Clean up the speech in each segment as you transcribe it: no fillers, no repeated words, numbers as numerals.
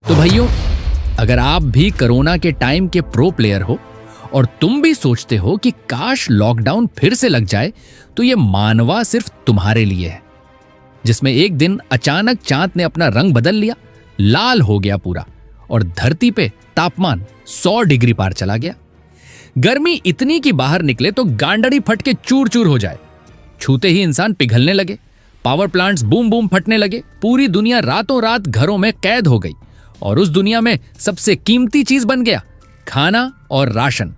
तो भाइयों, अगर आप भी कोरोना के टाइम के प्रो प्लेयर हो और तुम भी सोचते हो कि काश लॉकडाउन फिर से लग जाए, तो ये मानवा सिर्फ तुम्हारे लिए है, जिसमें एक दिन अचानक चांद ने अपना रंग बदल लिया, लाल हो गया पूरा, और धरती पे तापमान 100 डिग्री पार चला गया। गर्मी इतनी कि बाहर निकले तो गांडड़ी फट के चूर चूर हो जाए। छूते ही इंसान पिघलने लगे, पावर प्लांट्स बूम बूम फटने लगे, पूरी दुनिया रातों रात घरों में कैद हो गई और उस दुनिया में सबसे कीमती चीज बन गया खाना और राशन।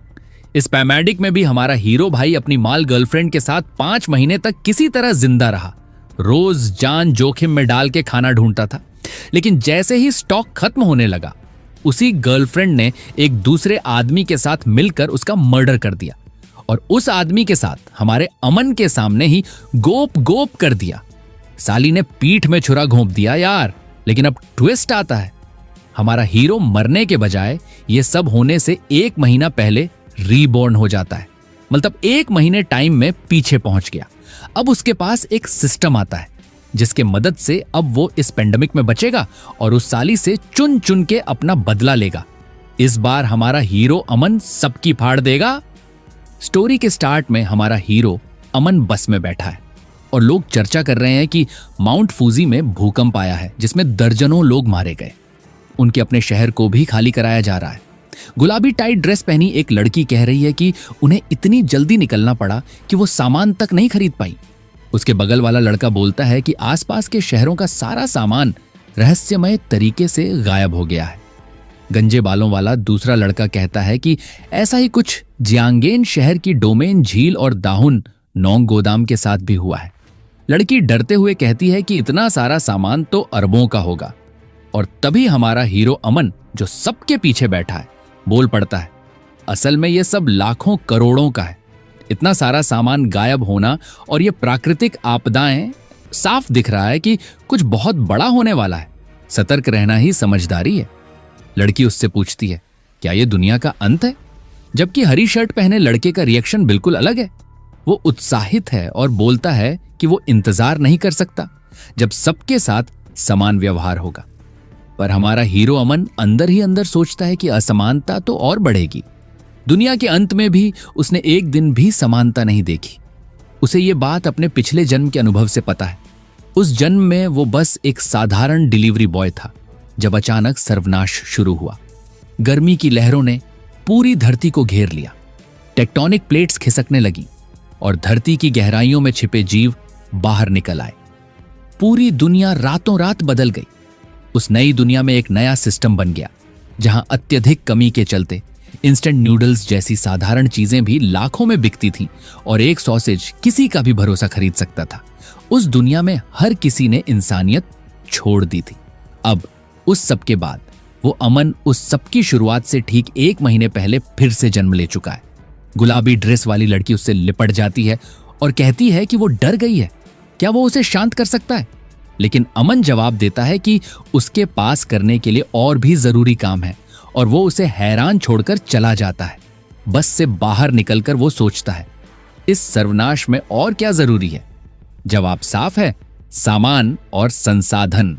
इस पैमेडिक में भी हमारा हीरो भाई अपनी माल गर्लफ्रेंड के साथ 5 महीने तक किसी तरह जिंदा रहा। रोज जान जोखिम में डाल के खाना ढूंढता था, लेकिन जैसे ही स्टॉक खत्म होने लगा, उसी गर्लफ्रेंड ने एक दूसरे आदमी के साथ मिलकर उसका मर्डर कर दिया और उस आदमी के साथ हमारे अमन के सामने ही गोप गोप कर दिया। साली ने पीठ में छुरा घोंप दिया यार। लेकिन अब ट्विस्ट आता है, हमारा हीरो मरने के बजाय ये सब होने से 1 महीना पहले रीबॉर्न हो जाता है। मतलब 1 महीने टाइम में पीछे पहुंच गया। अब उसके पास एक सिस्टम आता है जिसके मदद से अब वो इस पेंडेमिक में बचेगा और उस साली से चुन चुन के अपना बदला लेगा। इस बार हमारा हीरो अमन सबकी फाड़ देगा। स्टोरी के स्टार्ट में हमारा हीरो अमन बस में बैठा है और लोग चर्चा कर रहे हैं कि माउंट फूजी में भूकंप आया है जिसमें दर्जनों लोग मारे गए। उनके अपने शहर को भी खाली कराया जा रहा है। गुलाबी टाइट ड्रेस पहनी एक लड़की कह रही है कि उन्हें इतनी जल्दी निकलना पड़ा कि वो सामान तक नहीं खरीद पाई। उसके बगल वाला लड़का बोलता है कि आसपास के शहरों का सारा सामान रहस्यमय तरीके से गायब हो गया है। गंजे बालों वाला दूसरा लड़का कहता है कि ऐसा ही कुछ जियांगेन शहर की डोमेन झील और दाहुन नोंग गोदाम के साथ भी हुआ है। लड़की डरते हुए कहती है कि इतना सारा सामान तो अरबों का होगा। और तभी हमारा हीरो अमन, जो सबके पीछे बैठा है, बोल पड़ता है, असल में ये सब लाखों करोड़ों का है। इतना सारा सामान गायब होना और ये प्राकृतिक आपदाएं, साफ दिख रहा है कि कुछ बहुत बड़ा होने वाला है। सतर्क रहना ही समझदारी है। लड़की उससे पूछती है, क्या ये दुनिया का अंत है? जबकि हरी शर्ट पहने लड़के का रिएक्शन बिल्कुल अलग है। वो उत्साहित है और बोलता है कि वो इंतजार नहीं कर सकता जब सबके साथ समान व्यवहार होगा। पर हमारा हीरो अमन अंदर ही अंदर सोचता है कि असमानता तो और बढ़ेगी। दुनिया के अंत में भी उसने एक दिन भी समानता नहीं देखी। उसे ये बात अपने पिछले जन्म के अनुभव से पता है। उस जन्म में वो बस एक साधारण डिलीवरी बॉय था जब अचानक सर्वनाश शुरू हुआ। गर्मी की लहरों ने पूरी धरती को घेर लिया। टेक्टोनिक प्लेट्स खिसकने लगी और धरती की गहराइयों में छिपे जीव बाहर निकल आए। पूरी दुनिया रातों रात बदल गई। उस नई दुनिया में एक नया सिस्टम बन गया जहां अत्यधिक कमी के चलते इंस्टेंट नूडल्स जैसी साधारण चीजें भी लाखों में बिकती थीं और एक सॉसेज किसी का भी भरोसा खरीद सकता था। उस दुनिया में हर किसी ने इंसानियत छोड़ दी थी। अब उस सब के बाद वो अमन उस सब की शुरुआत से ठीक 1 महीने पहले फिर से जन्म ले चुका है। गुलाबी ड्रेस वाली लड़की उससे लिपट जाती है और कहती है कि वो डर गई है, क्या वो उसे शांत कर सकता है? लेकिन अमन जवाब देता है कि उसके पास करने के लिए और भी जरूरी काम है और वो उसे हैरान छोड़कर चला जाता है। बस से बाहर निकलकर वो सोचता है, इस सर्वनाश में और क्या जरूरी है? जवाब साफ है, सामान और संसाधन।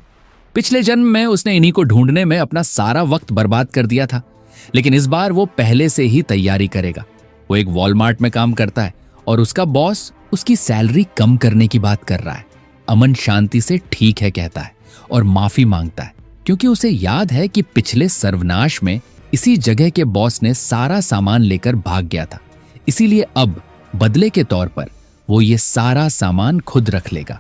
पिछले जन्म में उसने इन्हीं को ढूंढने में अपना सारा वक्त बर्बाद कर दिया था, लेकिन इस बार वो पहले से ही तैयारी करेगा। वो एक वॉलमार्ट में काम करता है और उसका बॉस उसकी सैलरी कम करने की बात कर रहा है। अमन शांति से ठीक है कहता है और माफी मांगता है, क्योंकि उसे याद है कि पिछले सर्वनाश में इसी जगह के बॉस ने सारा सामान लेकर भाग गया था। इसीलिए अब बदले के तौर पर वो ये सारा सामान खुद रख लेगा।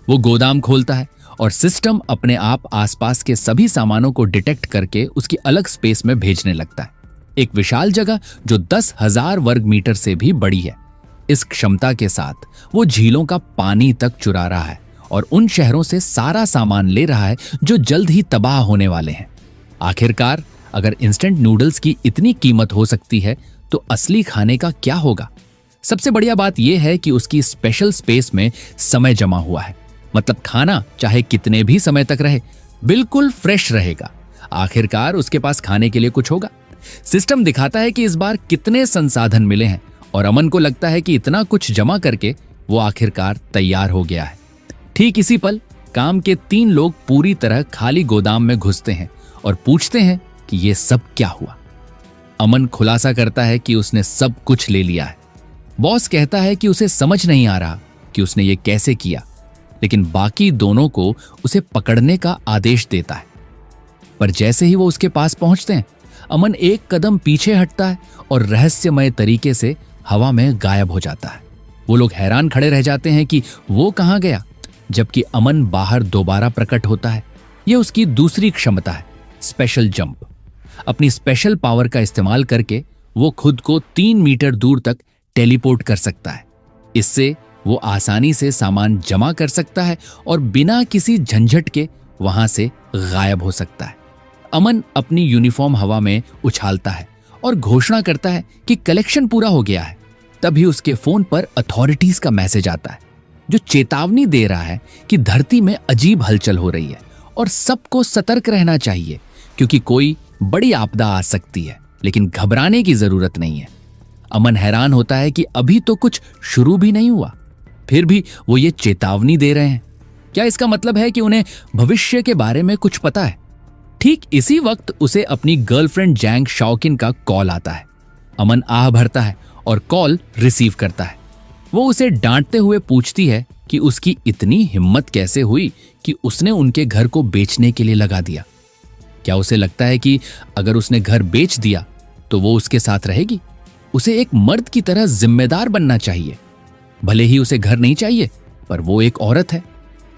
वो गोदाम खोलता है और सिस्टम अपने आप आसपास के सभी सामानों को डिटेक्ट करके उसकी अलग स्पेस में भेजने लगता है। एक विशाल जगह जो 10,000 वर्ग मीटर से भी बड़ी है। इस क्षमता के साथ वो झीलों का पानी तक चुरा रहा है और उन शहरों से सारा सामान ले रहा है जो जल्द ही तबाह होने वाले हैं। आखिरकार अगर इंस्टेंट नूडल्स की इतनी कीमत हो सकती है तो असली खाने का क्या होगा? सबसे बढ़िया बात यह है कि उसकी स्पेशल स्पेस में समय जमा हुआ है। मतलब खाना चाहे कितने भी समय तक रहे बिल्कुल फ्रेश रहेगा। आखिरकार उसके पास खाने के लिए कुछ होगा। सिस्टम दिखाता है कि इस बार कितने संसाधन मिले हैं और अमन को लगता है कि इतना कुछ जमा करके वो आखिरकार तैयार हो गया है। ठीक इसी पल काम के 3 लोग पूरी तरह खाली गोदाम में घुसते हैं और पूछते हैं कि ये सब क्या हुआ। अमन खुलासा करता है कि उसने सब कुछ ले लिया है। बॉस कहता है कि उसे समझ नहीं आ रहा कि उसने ये कैसे किया, लेकिन बाकी दोनों को उसे पकड़ने का आदेश देता है। पर जैसे ही वो उसके पास पहुंचते हैं, अमन एक कदम पीछे हटता है और रहस्यमय तरीके से हवा में गायब हो जाता है। वो लोग हैरान खड़े रह जाते हैं कि वो कहाँ गया, जबकि अमन बाहर दोबारा प्रकट होता है। ये उसकी दूसरी क्षमता है, स्पेशल जंप। अपनी स्पेशल पावर का इस्तेमाल करके वो खुद को 3 मीटर दूर तक टेलीपोर्ट कर सकता है। इससे वो आसानी से सामान जमा कर सकता है और बिना किसी झंझट के वहां से गायब हो सकता है। अमन अपनी यूनिफॉर्म हवा में उछालता है और घोषणा करता है कि कलेक्शन पूरा हो गया है। तभी उसके फोन पर अथॉरिटीज का मैसेज आता है, जो चेतावनी दे रहा है कि धरती में अजीब हलचल हो रही है और सबको सतर्क रहना चाहिए, क्योंकि कोई बड़ी आपदा आ सकती है। लेकिन घबराने की जरूरत नहीं है। अमन हैरान होता है कि अभी तो कुछ शुरू भी नहीं हुआ, फिर भी वो ये चेतावनी दे रहे हैं। क्या इसका मतलब है कि उन्हें भविष्य के बारे में कुछ पता है? ठीक इसी वक्त उसे अपनी गर्लफ्रेंड जैंग शाओकिन का कॉल आता है। अमन आह भरता है और कॉल रिसीव करता है। वो उसे डांटते हुए पूछती है कि उसकी इतनी हिम्मत कैसे हुई कि उसने उनके घर को बेचने के लिए लगा दिया। क्या उसे लगता है कि अगर उसने घर बेच दिया तो वो उसके साथ रहेगी? उसे एक मर्द की तरह जिम्मेदार बनना चाहिए। भले ही उसे घर नहीं चाहिए, पर वो एक औरत है,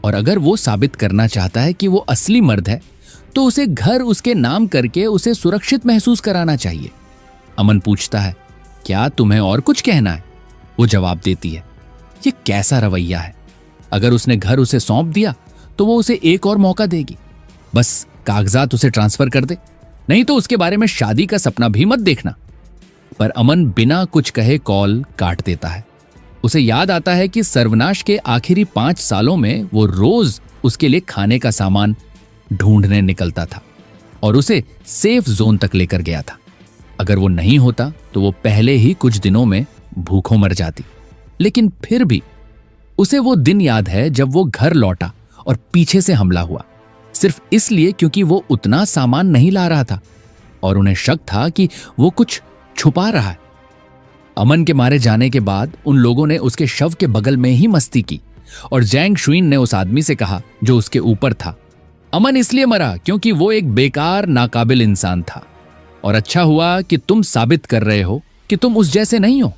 और अगर वो साबित करना चाहता है कि वो असली मर्द है, तो उसे घर उसके नाम करके उसे सुरक्षित महसूस कराना चाहिए। अमन पूछता है, क्या तुम्हें और कुछ कहना है? वो जवाब देती है, ये कैसा रवैया है? अगर उसने घर उसे सौंप दिया तो वो उसे एक और मौका देगी। बस कागजात उसे ट्रांसफर कर दे, नहीं तो उसके बारे में शादी का सपना भी मत देखना। पर अमन बिना कुछ कहे कॉल काट देता है। उसे याद आता है कि सर्वनाश के आखिरी 5 सालों में वो रोज उसके लिए खाने का सामान ढूंढने निकलता था और उसे सेफ जोन तक लेकर गया था। अगर वो नहीं होता तो वो पहले ही कुछ दिनों में भूखों मर जाती। लेकिन फिर भी उसे वो दिन याद है जब वो घर लौटा और पीछे से हमला हुआ, सिर्फ इसलिए क्योंकि वो उतना सामान नहीं ला रहा था और उन्हें शक था कि वो कुछ छुपा रहा है। अमन के मारे जाने के बाद उन लोगों ने उसके शव के बगल में ही मस्ती की और जैंग शुइन ने उस आदमी से कहा जो उसके ऊपर था, अमन इसलिए मरा क्योंकि वो एक बेकार नाकाबिल इंसान था, और अच्छा हुआ कि तुम साबित कर रहे हो कि तुम उस जैसे नहीं हो।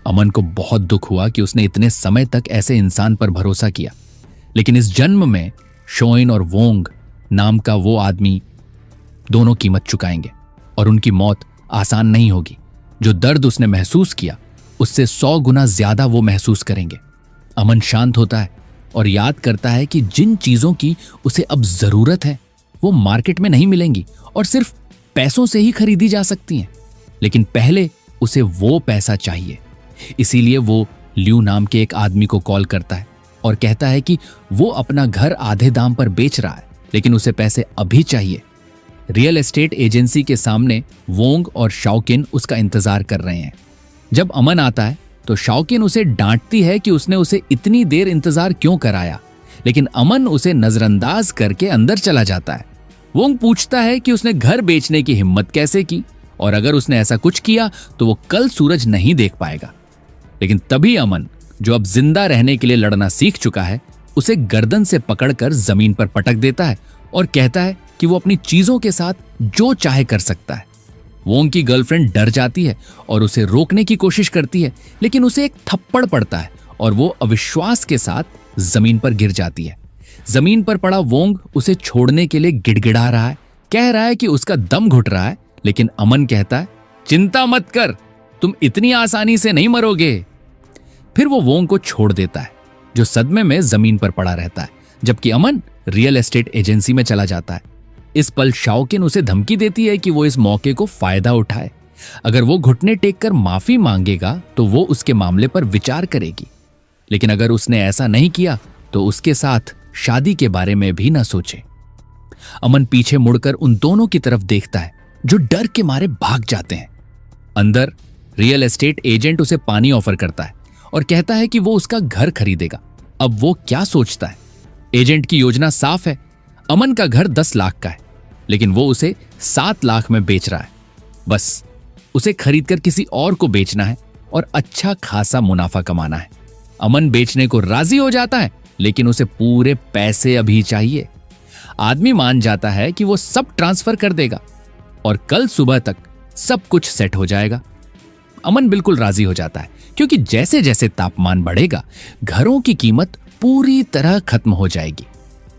अमन को बहुत दुख हुआ कि उसने इतने समय तक ऐसे इंसान पर भरोसा किया, लेकिन इस जन्म में शोइन और वोंग नाम का वो आदमी दोनों कीमत चुकाएंगे और उनकी मौत आसान नहीं होगी। जो दर्द उसने महसूस किया उससे 100 गुना ज्यादा वो महसूस करेंगे। अमन शांत होता है और याद करता है कि जिन चीजों की उसे अब जरूरत है वो मार्केट में नहीं मिलेंगी और सिर्फ पैसों से ही खरीदी जा सकती हैं। लेकिन पहले उसे वो पैसा चाहिए। इसीलिए वो ल्यू नाम के एक आदमी को कॉल करता है और कहता है कि वो अपना घर आधे दाम पर बेच रहा है, लेकिन उसे पैसे अभी चाहिए। रियल एस्टेट एजेंसी के सामने वोंग और शाओकिन उसका इंतजार कर रहे हैं। जब अमन आता है तो शाओकिन उसे डांटती है कि उसने उसे इतनी देर इंतजार क्यों कराया, लेकिन अमन उसे नजरअंदाज करके अंदर चला जाता है। वोंग पूछता है कि उसने घर बेचने की हिम्मत कैसे की, और अगर उसने ऐसा कुछ किया तो वो कल सूरज नहीं देख पाएगा। लेकिन तभी अमन, जो अब जिंदा रहने के लिए लड़ना सीख चुका है, उसे गर्दन से पकड़कर जमीन पर पटक देता है और कहता है कि वो अपनी चीजों के साथ जो चाहे कर सकता है। वोंग की गर्लफ्रेंड डर जाती है और उसे रोकने की कोशिश करती है, लेकिन उसे एक थप्पड़ पड़ता है और वो अविश्वास के साथ जमीन पर गिर जाती है। जमीन पर पड़ा वोंग उसे छोड़ने के लिए गिड़गिड़ा रहा है, कह रहा है कि उसका दम घुट रहा है, लेकिन अमन कहता है, चिंता मत कर, तुम इतनी आसानी से नहीं मरोगे। फिर वो वोंग को छोड़ देता है, जो सदमे में जमीन पर पड़ा रहता है, जबकि अमन रियल एस्टेट एजेंसी में चला जाता है। इस पल शाओकिन उसे धमकी देती है कि वो इस मौके को फायदा उठाए। अगर वो घुटने टेक कर माफी मांगेगा तो वो उसके मामले पर विचार करेगी, लेकिन अगर उसने ऐसा नहीं किया तो उसके साथ शादी के बारे में भी न सोचे। अमन पीछे मुड़कर उन दोनों की तरफ देखता है जो डर के मारे भाग जाते हैं। अंदर रियल एस्टेट एजेंट उसे पानी ऑफर करता है और कहता है कि वो उसका घर खरीदेगा। अब वो क्या सोचता है? एजेंट की योजना साफ है। अमन का घर 10 लाख का है, लेकिन वो उसे 7 लाख में बेच रहा है। बस उसे खरीदकर किसी और को बेचना है और अच्छा खासा मुनाफा कमाना है। अमन बेचने को राजी हो जाता है, लेकिन उसे पूरे पैसे अभी चाहिए। आदमी मान जाता है कि वो सब ट्रांसफर कर देगा और कल सुबह तक सब कुछ सेट हो जाएगा। अमन बिल्कुल राजी हो जाता है, क्योंकि जैसे जैसे तापमान बढ़ेगा घरों की कीमत पूरी तरह खत्म हो जाएगी।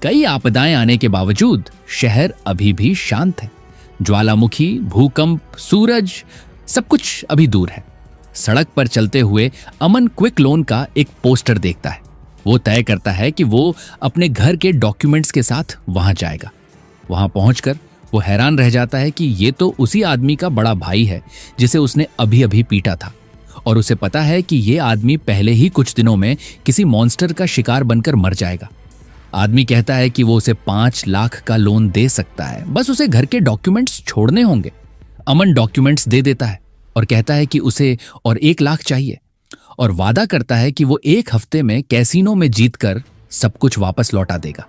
कई आपदाएं आने के बावजूद शहर अभी भी शांत है। ज्वालामुखी, भूकंप, सूरज, सब कुछ अभी दूर है। सड़क पर चलते हुए अमन क्विक लोन का एक पोस्टर देखता है। वो तय करता है कि वो अपने घर के डॉक्यूमेंट्स के साथ वहां जाएगा। वहां पहुंचकर वो हैरान रह जाता है कि ये तो उसी आदमी का बड़ा भाई है जिसे उसने अभी अभी पीटा था, और उसे पता है कि ये आदमी पहले ही कुछ दिनों में किसी मॉन्स्टर का शिकार बनकर मर जाएगा। आदमी कहता है कि वो उसे 5 लाख का लोन दे सकता है, बस उसे घर के डॉक्यूमेंट्स छोड़ने होंगे। अमन डॉक्यूमेंट्स दे देता है और कहता है कि उसे और 1 लाख चाहिए, और वादा करता है कि वो 1 हफ्ते में कैसीनो में जीतकर सब कुछ वापस लौटा देगा।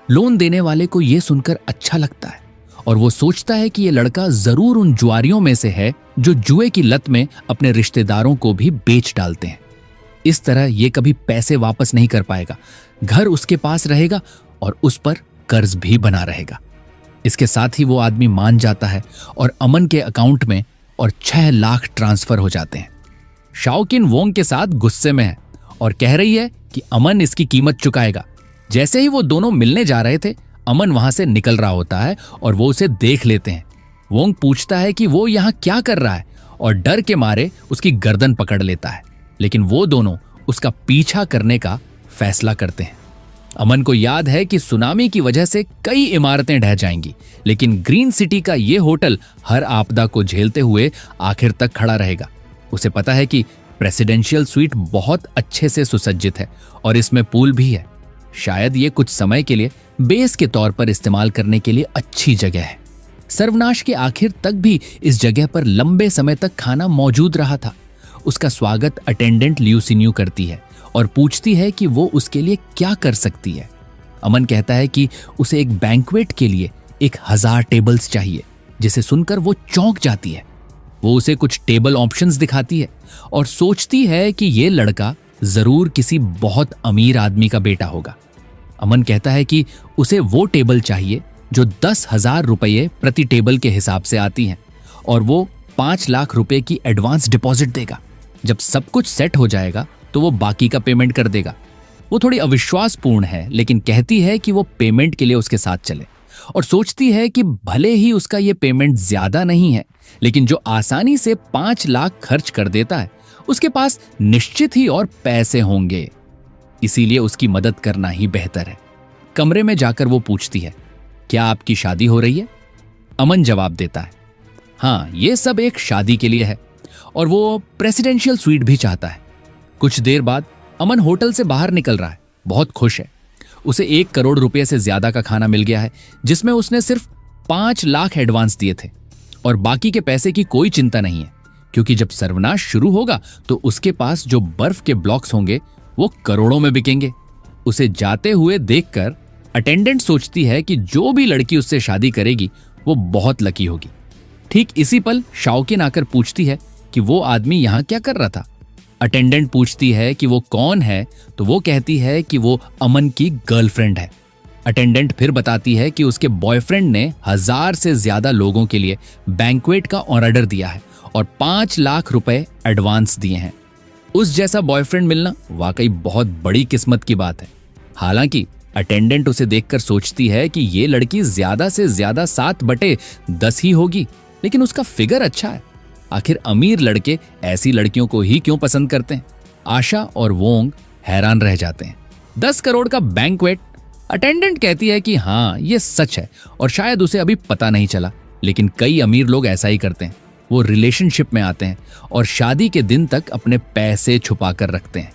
लोन देने वाले को यह सुनकर अच्छा लगता है और वो सोचता है कि ये लड़का जरूर उन जुआरियों में से है जो जुए की लत में अपने रिश्तेदारों को भी बेच डालते हैं। इस तरह ये कभी पैसे वापस नहीं कर पाएगा, घर उसके पास रहेगा और उस पर कर्ज भी बना रहेगा। इसके साथ ही वो आदमी मान जाता है और अमन के अकाउंट में और 6 लाख ट्रांसफर हो जाते हैं। शाओकिन वोंग के साथ गुस्से में है और कह रही है कि अमन इसकी कीमत चुकाएगा। जैसे ही वो दोनों मिलने जा रहे थे, अमन वहां से निकल रहा होता है और वो उसे देख लेते हैं। वोंग पूछता है कि वो यहाँ क्या कर रहा है और डर के मारे उसकी गर्दन पकड़ लेता है, लेकिन वो दोनों उसका पीछा करने का फैसला करते हैं। अमन को याद है कि सुनामी की वजह से कई इमारतें ढह जाएंगी, लेकिन ग्रीन सिटी का ये होटल हर आपदा को झेलते हुए आखिर तक खड़ा रहेगा। उसे पता है कि प्रेसिडेंशियल स्वीट बहुत अच्छे से सुसज्जित है और इसमें पूल भी है। शायद ये कुछ समय के लिए बेस के तौर पर इस्तेमाल करने के लिए अच्छी जगह है। सर्वनाश के आखिर तक भी इस जगह पर लंबे समय तक खाना मौजूद रहा था। उसका स्वागत अटेंडेंट ल्यूसिन्यू करती है और पूछती है कि वो उसके लिए क्या कर सकती है। अमन कहता है कि उसे एक बैंक्वेट के लिए 1000 टेबल्स चाहिए, जिसे सुनकर वो चौंक जाती है। वो उसे कुछ टेबल ऑप्शंस दिखाती है और सोचती है कि ये लड़का जरूर किसी बहुत अमीर आदमी का बेटा होगा। अमन कहता है कि उसे वो टेबल चाहिए जो 10,000 रुपये प्रति टेबल के हिसाब से आती हैं, और वो 5 लाख रुपए की एडवांस डिपॉजिट देगा। जब सब कुछ सेट हो जाएगा तो वो बाकी का पेमेंट कर देगा। वो थोड़ी अविश्वासपूर्ण है, लेकिन कहती है कि वो पेमेंट के लिए उसके साथ चले, और सोचती है कि भले ही उसका ये पेमेंट ज्यादा नहीं है, लेकिन जो आसानी से 5 लाख खर्च कर देता है उसके पास निश्चित ही और पैसे होंगे, इसीलिए उसकी मदद करना ही बेहतर है। कमरे में जाकर वो पूछती है, क्या आपकी शादी हो रही है? अमन जवाब देता है, हाँ, ये सब एक शादी के लिए है, और वो प्रेसिडेंशियल स्वीट भी चाहता है। कुछ देर बाद अमन होटल से बाहर निकल रहा है, बहुत खुश है। उसे 1 करोड़ रुपए से ज्यादा का खाना मिल गया है, जिसमें उसने सिर्फ 5 लाख एडवांस दिए थे, और बाकी के पैसे की कोई चिंता नहीं है, क्योंकि जब सर्वनाश शुरू होगा तो उसके पास जो बर्फ के ब्लॉक्स होंगे वो करोड़ों में बिकेंगे। उसे जाते हुए देखकर अटेंडेंट सोचती है कि जो भी लड़की उससे शादी करेगी वो बहुत लकी होगी। ठीक इसी पल शाओकिन आकर पूछती है कि वो आदमी यहाँ क्या कर रहा था। अटेंडेंट पूछती है कि वो कौन है, तो वो कहती है कि वो अमन की गर्लफ्रेंड है। अटेंडेंट फिर बताती है कि उसके बॉयफ्रेंड ने 1000 से ज्यादा लोगों के लिए बैंक्वेट का ऑर्डर दिया है और 5 लाख रुपए एडवांस दिए हैं। उस जैसा बॉयफ्रेंड मिलना वाकई बहुत बड़ी किस्मत की बात है। हालांकि अटेंडेंट उसे देखकर सोचती है कि ये लड़की ज्यादा से ज्यादा 7/10 ही होगी, लेकिन उसका फिगर अच्छा है। आखिर अमीर लड़के ऐसी लड़कियों को ही क्यों पसंद करते हैं? आशा और वोंग हैरान रह जाते हैं। 10 करोड़ का बैंक्वेट। अटेंडेंट कहती है कि हाँ, ये सच है और शायद उसे अभी पता नहीं चला, लेकिन कई अमीर लोग ऐसा ही करते हैं। वो रिलेशनशिप में आते हैं और शादी के दिन तक अपने पैसे छुपा कर रखते हैं।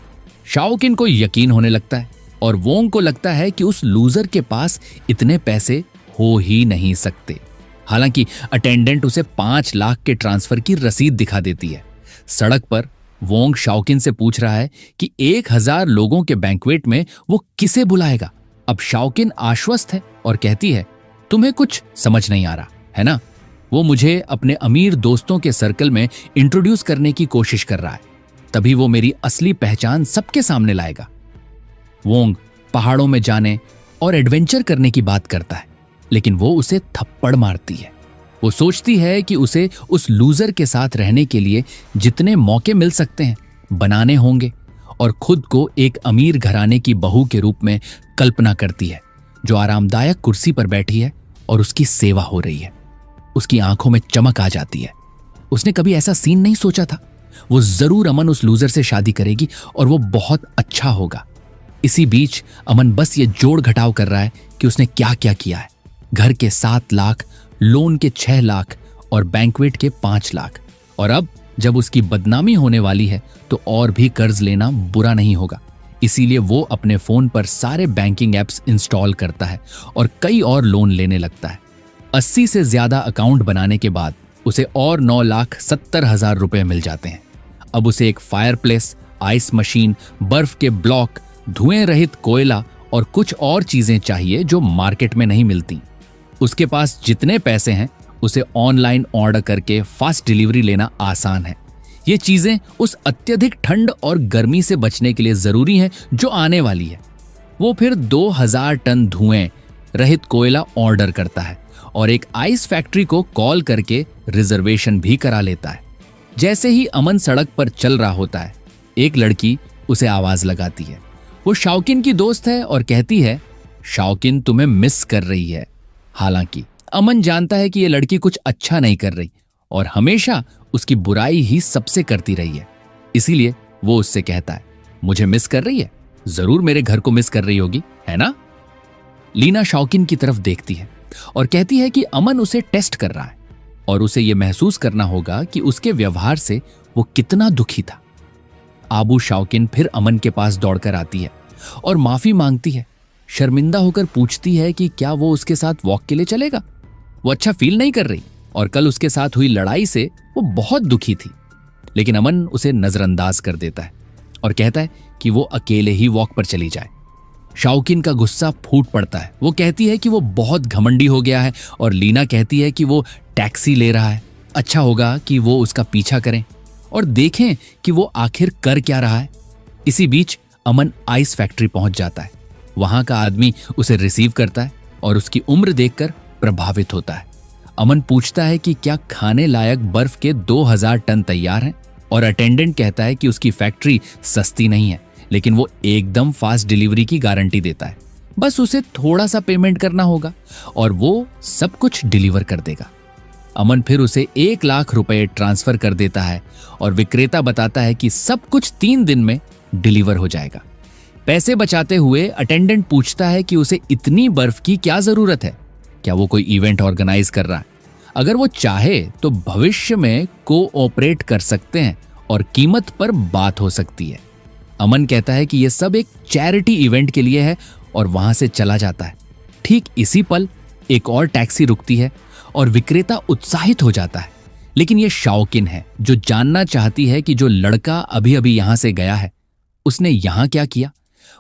शाओकिन को यकीन होने लगता है और वोंग को लगता है कि उस लूजर के पास इतने पैसे हो ही नहीं सकते। हालांकि अटेंडेंट उसे 5 लाख के ट्रांसफर की रसीद दिखा देती है। सड़क पर वोंग शाओकिन से पूछ रहा है कि 1000 लोगों के बैंक्वेट में वो किसे बुलाएगा। अब शाओकिन आश्वस्त है और कहती है तुम्हें कुछ समझ नहीं आ रहा है ना? वो मुझे अपने अमीर दोस्तों के सर्कल में इंट्रोड्यूस करने की कोशिश कर रहा है। तभी वो मेरी असली पहचान सबके सामने लाएगा। वोंग पहाड़ों में जाने और एडवेंचर करने की बात करता है, लेकिन वो उसे थप्पड़ मारती है। वो सोचती है कि उसे उस लूजर के साथ रहने के लिए जितने मौके मिल सकते हैं बनाने होंगे, और खुद को एक अमीर घराने की बहू के रूप में कल्पना करती है, जो आरामदायक कुर्सी पर बैठी है और उसकी सेवा हो रही है। उसकी आंखों में चमक आ जाती है। उसने कभी ऐसा सीन नहीं सोचा था। वो जरूर अमन उस लूजर से शादी करेगी और वो बहुत अच्छा होगा। इसी बीच अमन बस ये जोड़ घटाव कर रहा है कि उसने क्या क्या किया है। घर के 7 लाख, लोन के 6 लाख और बैंक्वेट के 5 लाख। और अब जब उसकी बदनामी होने वाली है तो और भी कर्ज लेना बुरा नहीं होगा। इसीलिए वो अपने फोन पर सारे बैंकिंग एप्स इंस्टॉल करता है और कई और लोन लेने लगता है। 80 से ज्यादा अकाउंट बनाने के बाद उसे और 9,70,000 रुपए मिल जाते हैं। अब उसे एक फायरप्लेस, आइस मशीन, बर्फ के ब्लॉक, धुएं रहित कोयला और कुछ और चीजें चाहिए जो मार्केट में नहीं मिलती। उसके पास जितने पैसे हैं उसे ऑनलाइन ऑर्डर करके फास्ट डिलीवरी लेना आसान है। ये चीजें उस अत्यधिक ठंड और गर्मी से बचने के लिए जरूरी हैं जो आने वाली है। वो फिर 2000 टन धुएं रहित कोयला ऑर्डर करता है और एक आइस फैक्ट्री को कॉल करके रिजर्वेशन भी करा लेता है। जैसे ही अमन सड़क पर चल रहा होता है, एक लड़की उसे आवाज लगाती है। वो शाओकिन की दोस्त है और कहती है, शाओकिन तुम्हें मिस कर रही है। हालांकि अमन जानता है कि ये लड़की कुछ अच्छा नहीं कर रही और हमेशा उसकी बुराई ही सबसे करती रही है। इसीलिए वो उससे कहता है, मुझे मिस कर रही है? जरूर मेरे घर को मिस कर रही होगी, है ना? लीना शाओकिन की तरफ देखती है और कहती है कि अमन उसे टेस्ट कर रहा है और उसे यह महसूस करना होगा कि उसके व्यवहार से वो कितना दुखी था। आबू शाओकिन फिर अमन के पास दौड़कर आती है और माफी मांगती है। शर्मिंदा होकर पूछती है कि क्या वो उसके साथ वॉक के लिए चलेगा। वो अच्छा फील नहीं कर रही और कल उसके साथ हुई लड़ाई से वो बहुत दुखी थी। लेकिन अमन उसे नजरअंदाज कर देता है और कहता है कि वो अकेले ही वॉक पर चली जाए। शाओकिन का गुस्सा फूट पड़ता है। वो कहती है कि वो बहुत घमंडी हो गया है और लीना कहती है कि वो टैक्सी ले रहा है। अच्छा होगा कि वो उसका पीछा करें और देखें कि वो आखिर कर क्या रहा है। इसी बीच अमन आइस फैक्ट्री पहुंच जाता है। वहां का आदमी उसे रिसीव करता है और उसकी उम्र देखकर प्रभावित होता है। अमन पूछता है कि क्या खाने लायक बर्फ के 2000 टन तैयार हैं, और अटेंडेंट कहता है कि उसकी फैक्ट्री सस्ती नहीं है, लेकिन वो एकदम फास्ट डिलीवरी की गारंटी देता है। बस उसे थोड़ा सा पेमेंट करना होगा और वो सब कुछ डिलीवर कर देगा। अमन फिर उसे 1 लाख रुपए ट्रांसफर कर देता है और विक्रेता बताता है कि सब कुछ 3 दिन में डिलीवर हो जाएगा। पैसे बचाते हुए अटेंडेंट पूछता है कि उसे इतनी बर्फ की क्या जरूरत है, क्या वो कोई इवेंट ऑर्गेनाइज कर रहा है? अगर वो चाहे तो भविष्य में कोऑपरेट कर सकते हैं और कीमत पर बात हो सकती है। अमन कहता है कि यह सब एक चैरिटी इवेंट के लिए है और वहां से चला जाता है। ठीक इसी पल एक और टैक्सी रुकती है और विक्रेता उत्साहित हो जाता है। लेकिन यह शाओकिन है जो जानना चाहती है कि जो लड़का अभी अभी यहां से गया है उसने यहां क्या किया।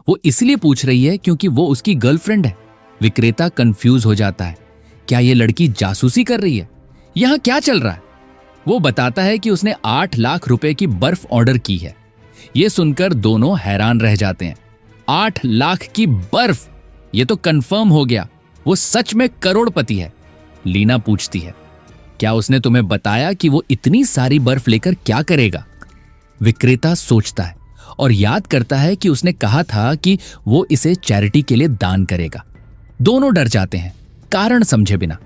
वो इसलिए पूछ रही है क्योंकि वो उसकी गर्लफ्रेंड है। विक्रेता कंफ्यूज हो जाता है। क्या ये लड़की जासूसी कर रही है? यहां क्या चल रहा है? वो बताता है कि उसने 8 लाख रुपए की बर्फ ऑर्डर की है। ये सुनकर दोनों हैरान रह जाते हैं। 8 लाख की बर्फ! ये तो कंफर्म हो गया, वो सच में करोड़पति है। लीना पूछती है, क्या उसने तुम्हें बताया कि वो इतनी सारी बर्फ लेकर क्या करेगा? विक्रेता सोचता है और याद करता है कि उसने कहा था कि वो इसे चैरिटी के लिए दान करेगा। दोनों डर जाते हैं, कारण समझे बिना।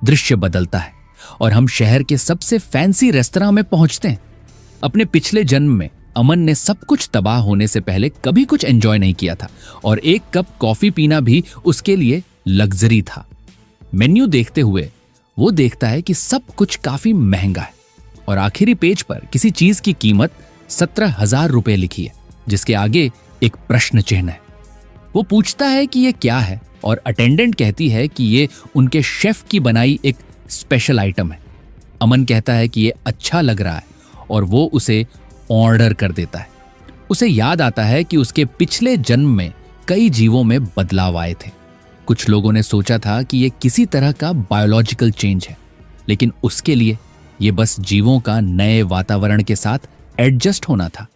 दृश्य बदलता है और हम शहर के सबसे फैंसी रेस्तरां में पहुंचते हैं। अपने पिछले जन्म में अमन ने सब कुछ तबाह होने से पहले कभी कुछ एंजॉय नहीं किया था और 1 कप कॉफी पीना भी उसके लिए लग्जरी था। मेन्यू देखते हुए वो देखता है कि सब कुछ काफी महंगा है और आखिरी पेज पर किसी चीज की कीमत 17,000 रुपए लिखी है, जिसके आगे एक प्रश्न चिन्ह है। वो पूछता है कि ये क्या है और अटेंडेंट कहती है कि ये उनके शेफ की बनाई एक स्पेशल आइटम है। अमन कहता है कि ये अच्छा लग रहा है और वो उसे ऑर्डर कर देता है। उसे याद आता है कि उसके पिछले जन्म में कई जीवों में बदलाव आए थे। कुछ लोगों ने सोचा था कि ये किसी तरह का बायोलॉजिकल चेंज है, लेकिन उसके लिए ये बस जीवों का नए वातावरण के साथ एडजस्ट होना था।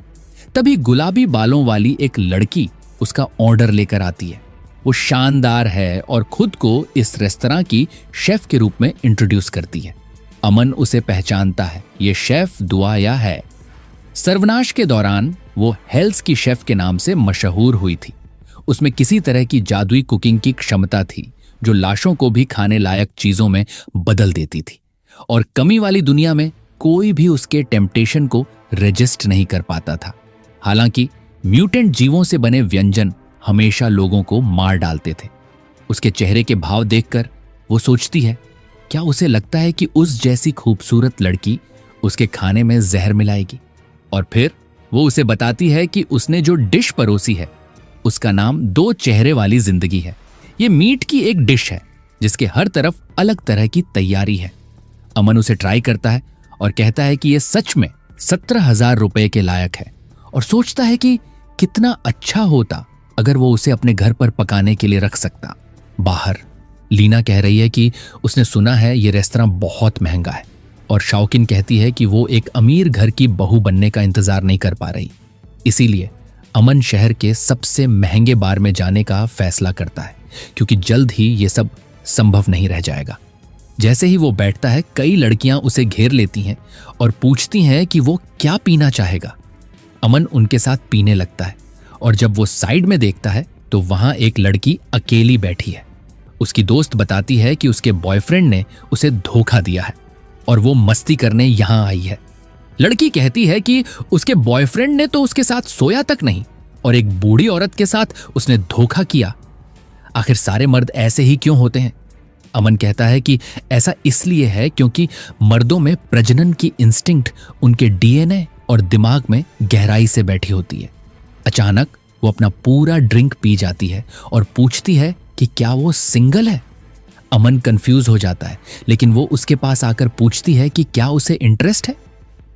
तभी गुलाबी बालों वाली एक लड़की उसका ऑर्डर लेकर आती है। वो शानदार है और खुद को इस रेस्तरां की शेफ के रूप में इंट्रोड्यूस करती है। अमन उसे पहचानता है, ये शेफ दुआया है। सर्वनाश के दौरान वो हेल्स की शेफ के नाम से मशहूर हुई थी। उसमें किसी तरह की जादुई कुकिंग की क्षमता थी जो लाशों को भी खाने लायक चीजों में बदल देती थी, और कमी वाली दुनिया में कोई भी उसके टेम्पटेशन को रेजिस्ट नहीं कर पाता था। हालांकि म्यूटेंट जीवों से बने व्यंजन हमेशा लोगों को मार डालते थे। उसके चेहरे के भाव देखकर वो सोचती है, क्या उसे लगता है कि उस जैसी खूबसूरत लड़की उसके खाने में जहर मिलाएगी? और फिर वो उसे बताती है कि उसने जो डिश परोसी है उसका नाम 2 चेहरे वाली जिंदगी है। ये मीट की एक डिश है जिसके हर तरफ अलग तरह की तैयारी है। अमन उसे ट्राई करता है और कहता है कि ये सच में 17,000 रुपए के लायक है, और सोचता है कि कितना अच्छा होता अगर वो उसे अपने घर पर पकाने के लिए रख सकता। बाहर लीना कह रही है कि उसने सुना है ये रेस्तरां बहुत महंगा है, और शाओकिन कहती है कि वो एक अमीर घर की बहू बनने का इंतजार नहीं कर पा रही। इसीलिए अमन शहर के सबसे महंगे बार में जाने का फैसला करता है, क्योंकि जल्द ही ये सब संभव नहीं रह जाएगा। जैसे ही वो बैठता है, कई लड़कियां उसे घेर लेती हैं और पूछती हैं कि वो क्या पीना चाहेगा। अमन उनके साथ पीने लगता है, और जब वो साइड में देखता है तो वहां एक लड़की अकेली बैठी है। उसकी दोस्त बताती है कि उसके बॉयफ्रेंड ने उसे धोखा दिया है और वो मस्ती करने यहां आई है। लड़की कहती है कि उसके बॉयफ्रेंड ने तो उसके साथ सोया तक नहीं, और एक बूढ़ी औरत के साथ उसने धोखा किया। आखिर सारे मर्द ऐसे ही क्यों होते हैं? अमन कहता है कि ऐसा इसलिए है क्योंकि मर्दों में प्रजनन की इंस्टिंक्ट उनके डीएनए और दिमाग में गहराई से बैठी होती है। अचानक वो अपना पूरा ड्रिंक पी जाती है और पूछती है कि क्या वो सिंगल है। अमन कंफ्यूज हो जाता है, लेकिन वो उसके पास आकर पूछती है कि क्या उसे इंटरेस्ट है।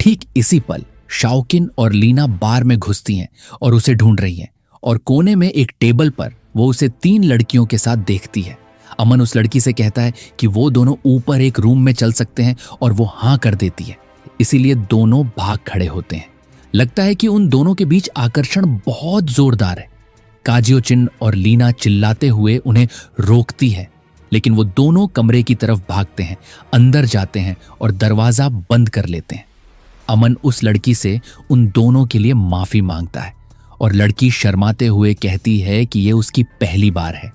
ठीक इसी पल शाओकिन और लीना बार में घुसती हैं और उसे ढूंढ रही हैं, और कोने में एक टेबल पर वो उसे 3 लड़कियों के साथ देखती है। अमन उस लड़की से कहता है कि वो दोनों ऊपर एक रूम में चल सकते हैं, और वो हाँ कर देती है। इसीलिए दोनों भाग खड़े होते हैं। लगता है कि उन दोनों के बीच आकर्षण बहुत जोरदार है। काजियोचिन और लीना चिल्लाते हुए उन्हें रोकती है, लेकिन वो दोनों कमरे की तरफ भागते हैं, अंदर जाते हैं और दरवाजा बंद कर लेते हैं। अमन उस लड़की से उन दोनों के लिए माफी मांगता है, और लड़की शर्माते हुए कहती है कि ये उसकी पहली बार है।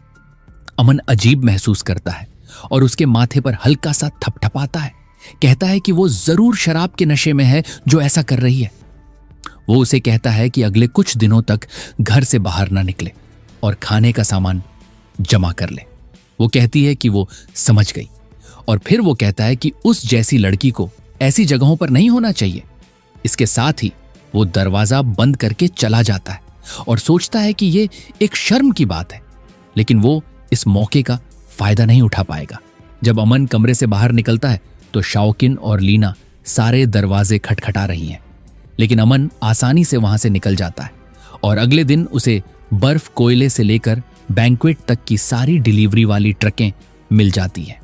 अमन अजीब महसूस करता है और उसके माथे पर हल्का सा थपथपाता है। कहता है कि वो जरूर शराब के नशे में है जो ऐसा कर रही है। वो उसे कहता है कि अगले कुछ दिनों तक घर से बाहर ना निकले और खाने का सामान जमा कर ले। वो कहती है कि वो समझ गई, और फिर वो कहता है कि उस जैसी लड़की को ऐसी जगहों पर नहीं होना चाहिए। इसके साथ ही वो दरवाजा बंद करके चला जाता है और सोचता है कि ये एक शर्म की बात है, लेकिन वो इस मौके का फायदा नहीं उठा पाएगा। जब अमन कमरे से बाहर निकलता है तो शाओकिन और लीना सारे दरवाजे खटखटा रही हैं, लेकिन अमन आसानी से वहां से निकल जाता है, और अगले दिन उसे बर्फ, कोयले से लेकर बैंक्वेट तक की सारी डिलीवरी वाली ट्रकें मिल जाती हैं।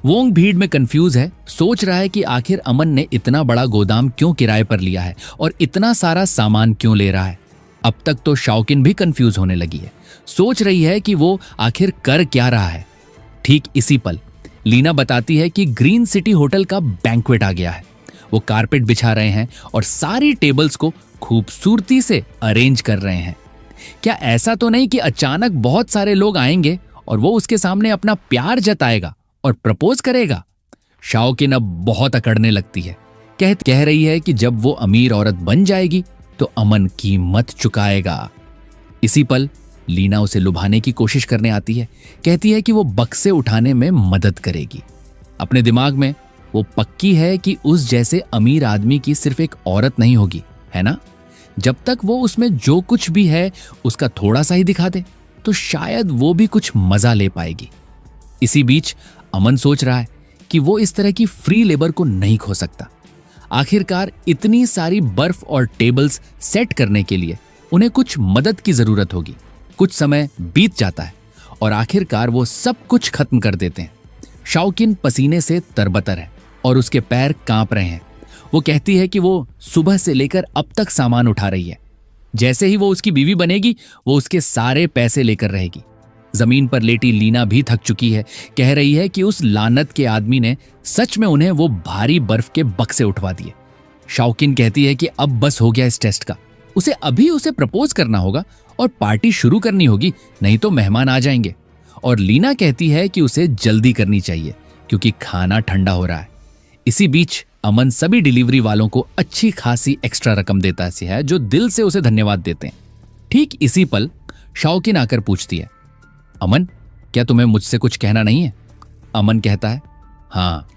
वोंग भीड़ में कंफ्यूज है, सोच रहा है कि आखिर अमन ने इतना बड़ा गोदाम क्यों किराए पर लिया है और इतना सारा सामान क्यों ले रहा है। अब तक तो शाओकिन भी कंफ्यूज होने लगी है, सोच रही है कि वो आखिर कर क्या रहा है। ठीक इसी पल लीना बताती है कि ग्रीन सिटी होटल का बैंक्वेट आ गया है। वो कारपेट बिछा रहे हैं और सारी टेबल्स को खूबसूरती से अरेंज कर रहे हैं। क्या ऐसा तो नहीं कि अचानक बहुत सारे लोग आएंगे और वो उसके सामने अपना प्यार जताएगा और प्रपोज करेगा? शाओकिन अब बहुत अकड़ने लगती है। कह रही है कि जब वो अमीर औरत बन जाएगी तो अमन कीमत चुकाएगा। इसी पल लीना उसे लुभाने की कोशिश करने आती है। कहती है कि वो बक्से उठाने में मदद करेगी। अपने दिमाग में वो पक्की है कि उस जैसे अमीर आदमी की सिर्फ एक औरत नहीं होगी, है ना? जब तक वो उसमें जो कुछ भी है उसका थोड़ा सा ही दिखा दे तो शायद वो भी कुछ मजा ले पाएगी। इसी बीच अमन सोच रहा है कि वो इस तरह की फ्री लेबर को नहीं खो सकता। आखिरकार इतनी सारी बर्फ और टेबल्स सेट करने के लिए उन्हें कुछ मदद की जरूरत होगी। कुछ समय बीत जाता है और आखिरकार वो सब कुछ खत्म कर देते हैं। शाओकिन पसीने से तरबतर है और उसके पैर कांप रहे हैं। वो कहती है कि वो सुबह से लेकर अब तक सामान उठा रही है। जैसे ही वो उसकी बीवी बनेगी, वो उसके सारे पैसे लेकर रहेगी। जमीन पर लेटी लीना भी थक चुकी है। कह रही है कि उस लानत के आदमी ने सच में उन्हें वो भारी बर्फ के बक्से उठवा दिए। शाओकिन कहती है कि अब बस हो गया इस टेस्ट का। उसे प्रपोज करना होगा और पार्टी शुरू करनी होगी, नहीं तो मेहमान आ जाएंगे। और लीना कहती है कि उसे जल्दी करनी चाहिए क्योंकि खाना ठंडा हो रहा है। इसी बीच अमन सभी डिलीवरी वालों को अच्छी खासी एक्स्ट्रा रकम देता है जो दिल से उसे धन्यवाद देते हैं। ठीक इसी पल शाओकिन आकर पूछती है, अमन, क्या तुम्हें मुझसे कुछ कहना नहीं है? अमन कहता है, हाँ।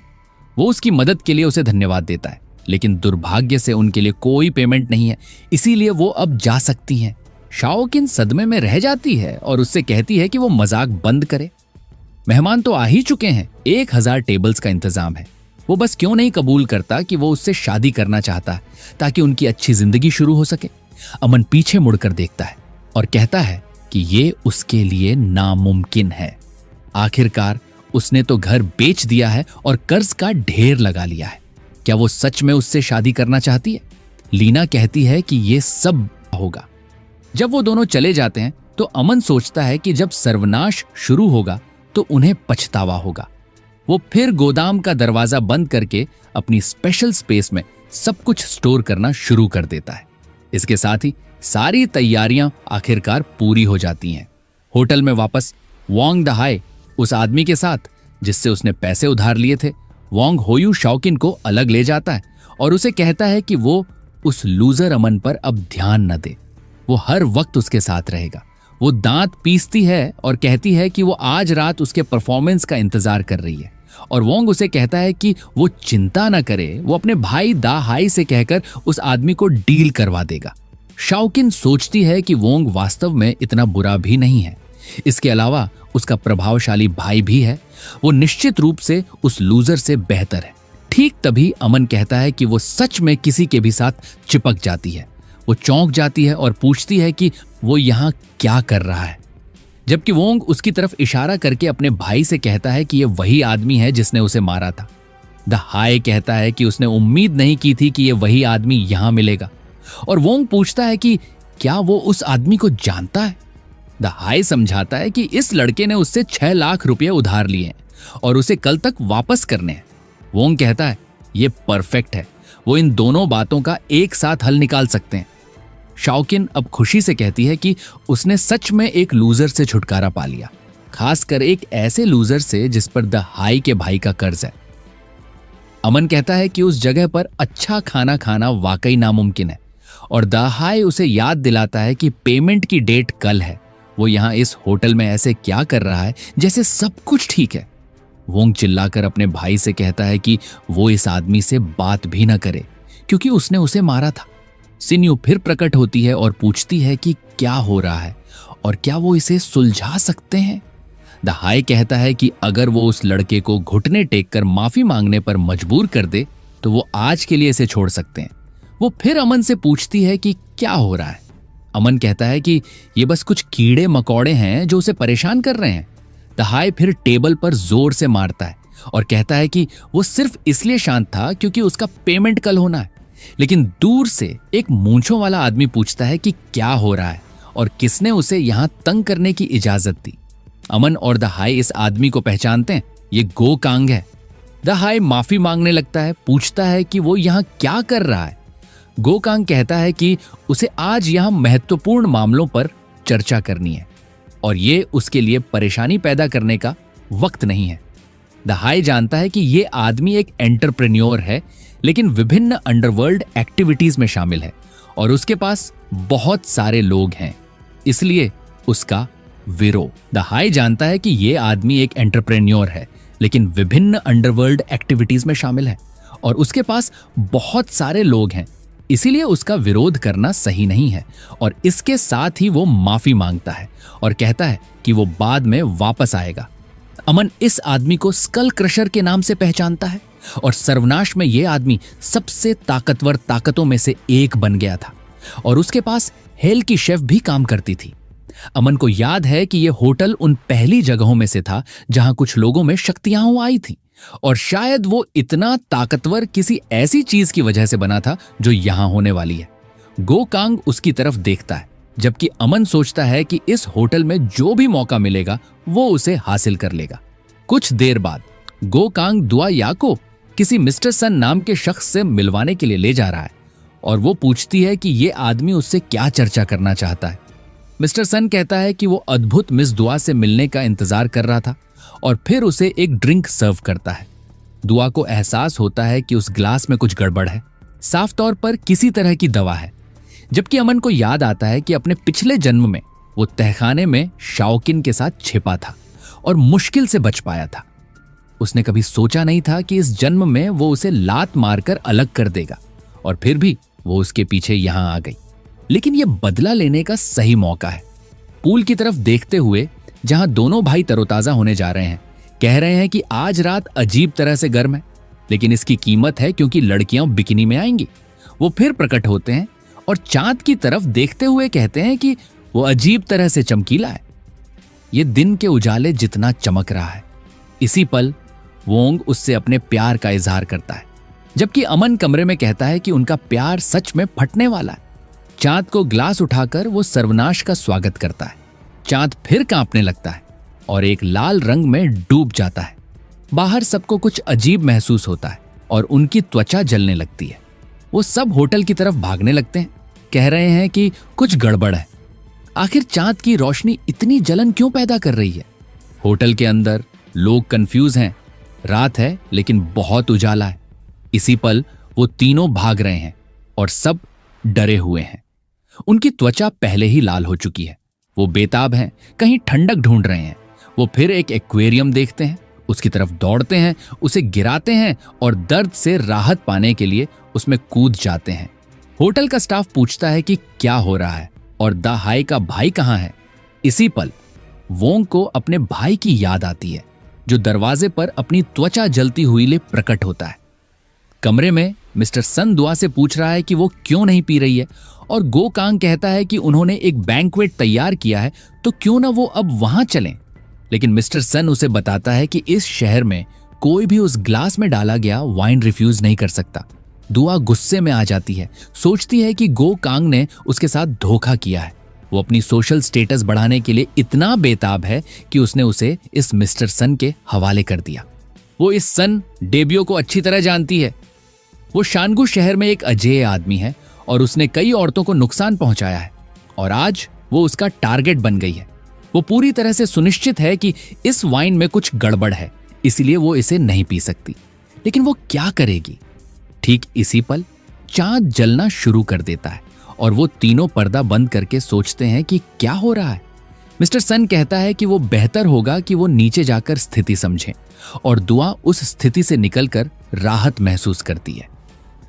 वो उसकी मदद के लिए उसे धन्यवाद देता है, लेकिन दुर्भाग्य से उनके लिए कोई पेमेंट नहीं है, इसीलिए वो अब जा सकती हैं। शाओकिन सदमे में रह जाती है और उससे कहती है कि वो मजाक बंद करे। मेहमान तो आ ही चुके हैं, 1000 टेबल्स का इंतजाम है। वो बस क्यों नहीं कबूल करता कि वो उससे शादी करना चाहता है ताकि उनकी अच्छी जिंदगी शुरू हो सके। अमन पीछे मुड़कर देखता है और कहता है कि ये उसके लिए नामुमकिन है। आखिरकार उसने तो घर बेच दिया है और कर्ज का ढेर लगा लिया है। क्या वो सच में उससे शादी करना चाहती है? लीना कहती है कि ये सब होगा। जब वो दोनों चले जाते हैं तो अमन सोचता है कि जब सर्वनाश शुरू होगा तो उन्हें पछतावा होगा। वो फिर गोदाम का दरवाजा बंद करके अपनी स्पेशल स्पेस में सब कुछ स्टोर करना शुरू कर देता है। इसके साथ ही सारी तैयारियां आखिरकार पूरी हो जाती हैं। होटल में वापस वांग दहाई उस आदमी के साथ जिससे उसने पैसे उधार लिए थे, वांग होयू शाओकिन को अलग ले जाता है और उसे कहता है कि वो उस लूजर अमन पर अब ध्यान न दे, वो हर वक्त उसके साथ रहेगा। वो दांत पीसती है और कहती है कि वो आज रात उसके परफॉर्मेंस का इंतजार कर रही है और वोंग उसे कहता है कि वो चिंता न करे, वो अपने भाई दा हाई से कहकर उस आदमी को डील करवा देगा। शाओकिन सोचती है कि वोंग वास्तव में इतना बुरा भी नहीं है। इसके अलावा उसका प्रभावशाली भाई भी है, वो निश्चित रूप से उस लूजर से बेहतर है। ठीक तभी अमन कहता है कि वो सच में किसी के भी साथ चिपक जाती है। वो चौंक जाती है और पूछती है कि वो यहाँ क्या कर रहा है, जबकि वोंग उसकी तरफ इशारा करके अपने भाई से कहता है कि ये वही आदमी है जिसने उसे मारा था। द हाई कहता है कि उसने उम्मीद नहीं की थी कि ये वही आदमी यहाँ मिलेगा और वोंग पूछता है कि क्या वो उस आदमी को जानता है। द हाई समझाता है कि इस लड़के ने उससे 6 लाख रुपए उधार लिए हैं और उसे कल तक वापस करने हैं। वोंग कहता है ये परफेक्ट है, वो इन दोनों बातों का एक साथ हल निकाल सकते हैं। शाओकिन अब खुशी से कहती है कि उसने सच में एक लूजर से छुटकारा पा लिया, खासकर एक ऐसे लूजर से जिस पर द हाई के भाई का कर्ज है। अमन कहता है कि उस जगह पर अच्छा खाना खाना वाकई नामुमकिन है और द हाई उसे याद दिलाता है कि पेमेंट की डेट कल है। वो यहाँ इस होटल में ऐसे क्या कर रहा है जैसे सब कुछ ठीक है। वोंग चिल्लाकर अपने भाई से कहता है कि वो इस आदमी से बात भी न करे क्योंकि उसने उसे मारा था। सिन्यू फिर प्रकट होती है और पूछती है कि क्या हो रहा है और क्या वो इसे सुलझा सकते हैं। द हाई कहता है कि अगर वो उस लड़के को घुटने टेक कर माफी मांगने पर मजबूर कर दे तो वो आज के लिए इसे छोड़ सकते हैं। वो फिर अमन से पूछती है कि क्या हो रहा है। अमन कहता है कि ये बस कुछ कीड़े मकोड़े हैं जो उसे परेशान कर रहे हैं। द हाई फिर टेबल पर जोर से मारता है और कहता है कि वो सिर्फ इसलिए शांत था क्योंकि उसका पेमेंट कल होना है। लेकिन दूर से एक मूंछों वाला आदमी पूछता है कि क्या हो रहा है और किसने उसे यहां तंग करने की इजाजत दी। अमन और द हाई इस आदमी को पहचानते हैं, ये गो कांग है। द हाई माफी मांगने लगता है, पूछता है कि वो यहां क्या कर रहा है। गो कांग कहता है कि उसे आज यहां महत्वपूर्ण मामलों पर चर्चा करनी है और ये उसके लिए परेशानी पैदा करने का वक्त नहीं है। द हाई जानता है कि ये आदमी एक एंटरप्रेन्योर है लेकिन विभिन्न अंडरवर्ल्ड एक्टिविटीज में शामिल है और उसके पास बहुत सारे लोग हैं, इसलिए उसका विरोध। द हाई जानता है कि ये आदमी एक एंटरप्रेन्योर है लेकिन विभिन्न अंडरवर्ल्ड एक्टिविटीज में शामिल है और उसके पास बहुत सारे लोग हैं, इसीलिए उसका विरोध करना सही नहीं है। और इसके साथ ही वो माफी मांगता है और कहता है कि वो बाद में वापस आएगा। अमन इस आदमी को स्कल क्रशर के नाम से पहचानता है और सर्वनाश में यह आदमी सबसे ताकतवर ताकतों में से एक बन गया था और उसके पास हेल की शेफ भी काम करती थी। अमन को याद है कि यह होटल उन पहली जगहों में से था जहां कुछ लोगों में शक्तियां आई थी, और शायद वो इतना ताकतवर किसी ऐसी चीज की वजह से बना था जो यहां होने वाली है। गोकांग उसकी तरफ देखता है, जबकि अमन सोचता है कि इस होटल में जो भी मौका मिलेगा वो उसे हासिल कर लेगा। कुछ देर बाद गोकांग दुआ या को किसी मिस्टर सन नाम के शख्स से मिलवाने के लिए ले जा रहा है, और वो पूछती है कि ये आदमी उससे क्या चर्चा करना चाहता है। मिस्टर सन कहता है कि वो अद्भुत मिस दुआ से मिलने का इंतजार कर रहा था, और फिर उसे एक ड्रिंक सर्व करता है। दुआ को एहसास होता है कि उस ग्लास में कुछ गड़बड़ है, साफ तौर पर किसी तरह की दवा है। जबकि अमन को याद आता है कि अपने पिछले जन्म में वो तहखाने में शाओकिन के साथ छिपा था और मुश्किल से बच पाया था। उसने कभी सोचा नहीं था कि इस जन्म में वो उसे लात मारकर अलग कर देगा, और फिर भी वो उसके पीछे यहां आ गई। लेकिन ये बदला लेने का सही मौका है। पूल की तरफ देखते हुए, जहां दोनों भाई तरोताजा होने जा रहे हैं, कह रहे हैं कि आज रात अजीब तरह से गर्म है, लेकिन इसकी कीमत है क्योंकि लड़कियां बिकिनी में आएंगी। वो फिर प्रकट होते हैं और चांद की तरफ देखते हुए कहते हैं कि वो अजीब तरह से चमकीला है, ये दिन के उजाले जितना चमक रहा है। इसी पल वोंग उससे अपने प्यार का इजहार करता है, जबकि अमन कमरे में कहता है कि उनका प्यार सच में फटने वाला है। चांद को ग्लास उठाकर वो सर्वनाश का स्वागत करता है। चांद फिर कांपने लगता है और एक लाल रंग में डूब जाता है। बाहर सबको कुछ अजीब महसूस होता है और उनकी त्वचा जलने लगती है। वो सब होटल की तरफ भागने लगते हैं, कह रहे हैं कि कुछ गड़बड़ है। आखिर चांद की रोशनी इतनी जलन क्यों पैदा कर रही है? होटल के अंदर लोग कंफ्यूज हैं। रात है लेकिन बहुत उजाला है। इसी पल वो तीनों भाग रहे हैं और सब डरे हुए हैं। उनकी त्वचा पहले ही लाल हो चुकी है। वो बेताब हैं, कहीं ठंडक ढूंढ रहे हैं। वो फिर एक एक्वेरियम देखते हैं, उसकी तरफ दौड़ते हैं, उसे गिराते हैं और दर्द से राहत पाने के लिए उसमें कूद जाते हैं। होटल का स्टाफ पूछता है कि क्या हो रहा है और द हाई का भाई कहां है। इसी पल वोंग को अपने भाई की याद आती है, जो दरवाजे पर अपनी त्वचा जलती हुई ले प्रकट होता है। कमरे में मिस्टर सन दुआ से पूछ रहा है कि वो क्यों नहीं पी रही है, और गोकांग कहता है कि उन्होंने एक बैंक्वेट तैयार किया है, तो क्यों ना वो अब वहां चलें। लेकिन मिस्टर सन उसे बताता है कि इस शहर में कोई भी उस ग्लास में डाला गया वाइन रिफ्यूज नहीं कर सकता। दुआ गुस्से में आ जाती है, सोचती है कि गोकांग ने उसके साथ धोखा किया है। वो अपनी सोशल स्टेटस बढ़ाने के लिए इतना बेताब है कि उसने उसे इस मिस्टर सन के हवाले कर दिया। वो इस सन डेबियो को अच्छी तरह जानती है। वो शानगु शहर में एक अजेय आदमी है और उसने कई औरतों को नुकसान पहुंचाया है, और आज वो उसका टारगेट बन गई है। वो पूरी तरह से सुनिश्चित है कि इस वाइन में कुछ गड़बड़ है, इसलिए वो इसे नहीं पी सकती। लेकिन वो क्या करेगी? ठीक इसी पल चांद जलना शुरू कर देता है और वो तीनों पर्दा बंद करके सोचते हैं कि क्या हो रहा है। मिस्टर सन कहता है कि वो बेहतर होगा कि वो नीचे जाकर स्थिति समझें, और दुआ उस स्थिति से निकलकर राहत महसूस करती है।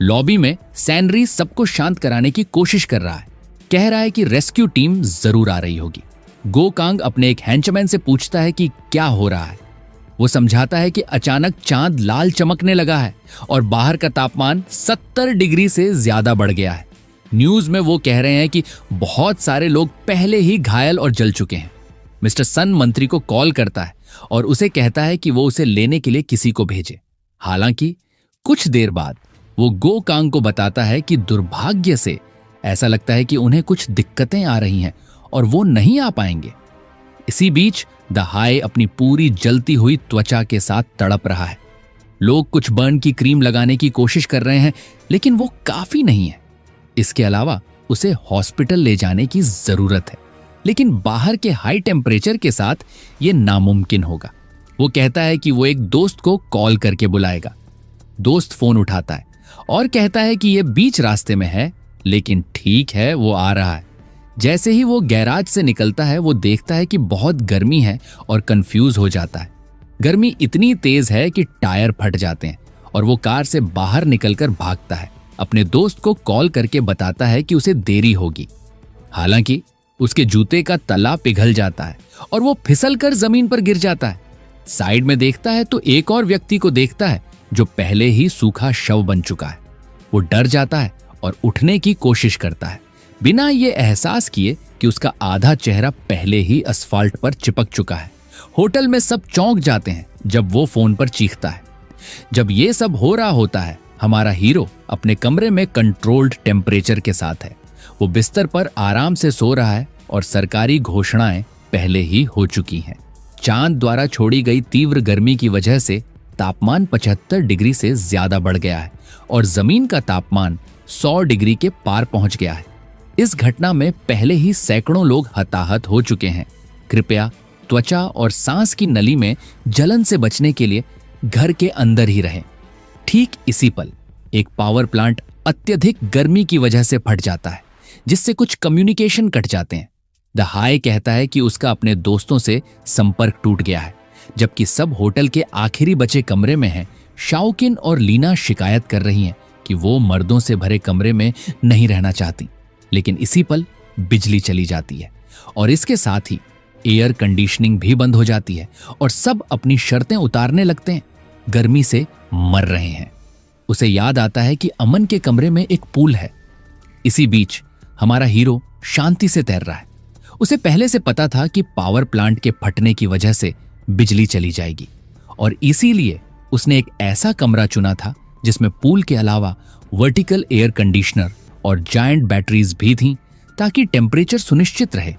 लॉबी में सैनरी सबको शांत कराने की कोशिश कर रहा है, कह रहा है कि रेस्क्यू टीम जरूर आ रही होगी। गोकांग अपने एक हैंचमैन से पूछता है कि क्या हो रहा है। वो समझाता है कि अचानक चांद लाल चमकने लगा है और बाहर का तापमान 70 डिग्री से ज्यादा बढ़ गया है। न्यूज में वो कह रहे हैं कि बहुत सारे लोग पहले ही घायल और जल चुके हैं। मिस्टर सन मंत्री को कॉल करता है और उसे कहता है कि वो उसे लेने के लिए किसी को भेजे। हालांकि कुछ देर बाद वो गोकांग को बताता है कि दुर्भाग्य से ऐसा लगता है कि उन्हें कुछ दिक्कतें आ रही हैं और वो नहीं आ पाएंगे। इसी बीच द हाई अपनी पूरी जलती हुई त्वचा के साथ तड़प रहा है। लोग कुछ बर्न की क्रीम लगाने की कोशिश कर रहे हैं, लेकिन वो काफी नहीं है। इसके अलावा उसे हॉस्पिटल ले जाने की जरूरत है, लेकिन बाहर के हाई टेम्परेचर के साथ ये नामुमकिन होगा। वो कहता है कि वो एक दोस्त को कॉल करके बुलाएगा। दोस्त फोन उठाता है और कहता है कि ये बीच रास्ते में है, लेकिन ठीक है, वो आ रहा है। जैसे ही वो गैराज से निकलता है, वो देखता है कि बहुत गर्मी है और कंफ्यूज हो जाता है। गर्मी इतनी तेज है कि टायर फट जाते हैं और वो कार से बाहर निकलकर भागता है। अपने दोस्त को कॉल करके बताता है कि उसे देरी होगी। हालांकि उसके जूते का तला पिघल जाता है और वो फिसलकर जमीन पर गिर जाता है। साइड में देखता है तो एक और व्यक्ति को देखता है जो पहले ही सूखा शव बन चुका है। वो डर जाता है और उठने की कोशिश करता है। बिना ये एहसास किए कि उसका आधा चेहरा पहले ही असफाल्ट पर चिपक चुका है। होटल में सब चौंक जाते हैं जब वो फोन पर चीखता है। जब ये सब हो रहा होता है, हमारा हीरो अपने कमरे में कंट्रोल्ड टेम्परेचर के साथ है। वो बिस्तर पर आराम से सो रहा है और सरकारी घोषणाएं पहले ही हो चुकी हैं। चांद द्वारा छोड़ी गई तीव्र गर्मी की वजह से तापमान 75 डिग्री से ज्यादा बढ़ गया है और जमीन का तापमान 100 डिग्री के पार पहुंच गया है। इस घटना में पहले ही सैकड़ों लोग हताहत हो चुके हैं। कृपया त्वचा और सांस की नली में जलन से बचने के लिए घर के अंदर ही रहें। ठीक इसी पल एक पावर प्लांट अत्यधिक गर्मी की वजह से फट जाता है, जिससे कुछ कम्युनिकेशन कट जाते हैं। द हाई कहता है कि उसका अपने दोस्तों से संपर्क टूट गया है, जबकि सब होटल के आखिरी बचे कमरे में हैं। शाओकिन और लीना शिकायत कर रही हैं कि वो मर्दों से भरे कमरे में नहीं रहना चाहती। लेकिन इसी पल बिजली चली जाती है और इसके साथ ही एयर कंडीशनिंग भी बंद हो जाती है और सब अपनी शर्तें उतारने लगते हैं। गर्मी से मर रहे हैं। उसे याद आता है कि अमन के कमरे में एक पूल है। इसी बीच हमारा हीरो शांति से तैर रहा है। उसे पहले से पता था कि पावर प्लांट के फटने की वजह से बिजली चली जाएगी और इसीलिए उसने एक ऐसा कमरा चुना था जिसमें पूल के अलावा वर्टिकल एयर कंडीशनर और जायंट बैटरीज भी थीं, ताकि टेम्परेचर सुनिश्चित रहे।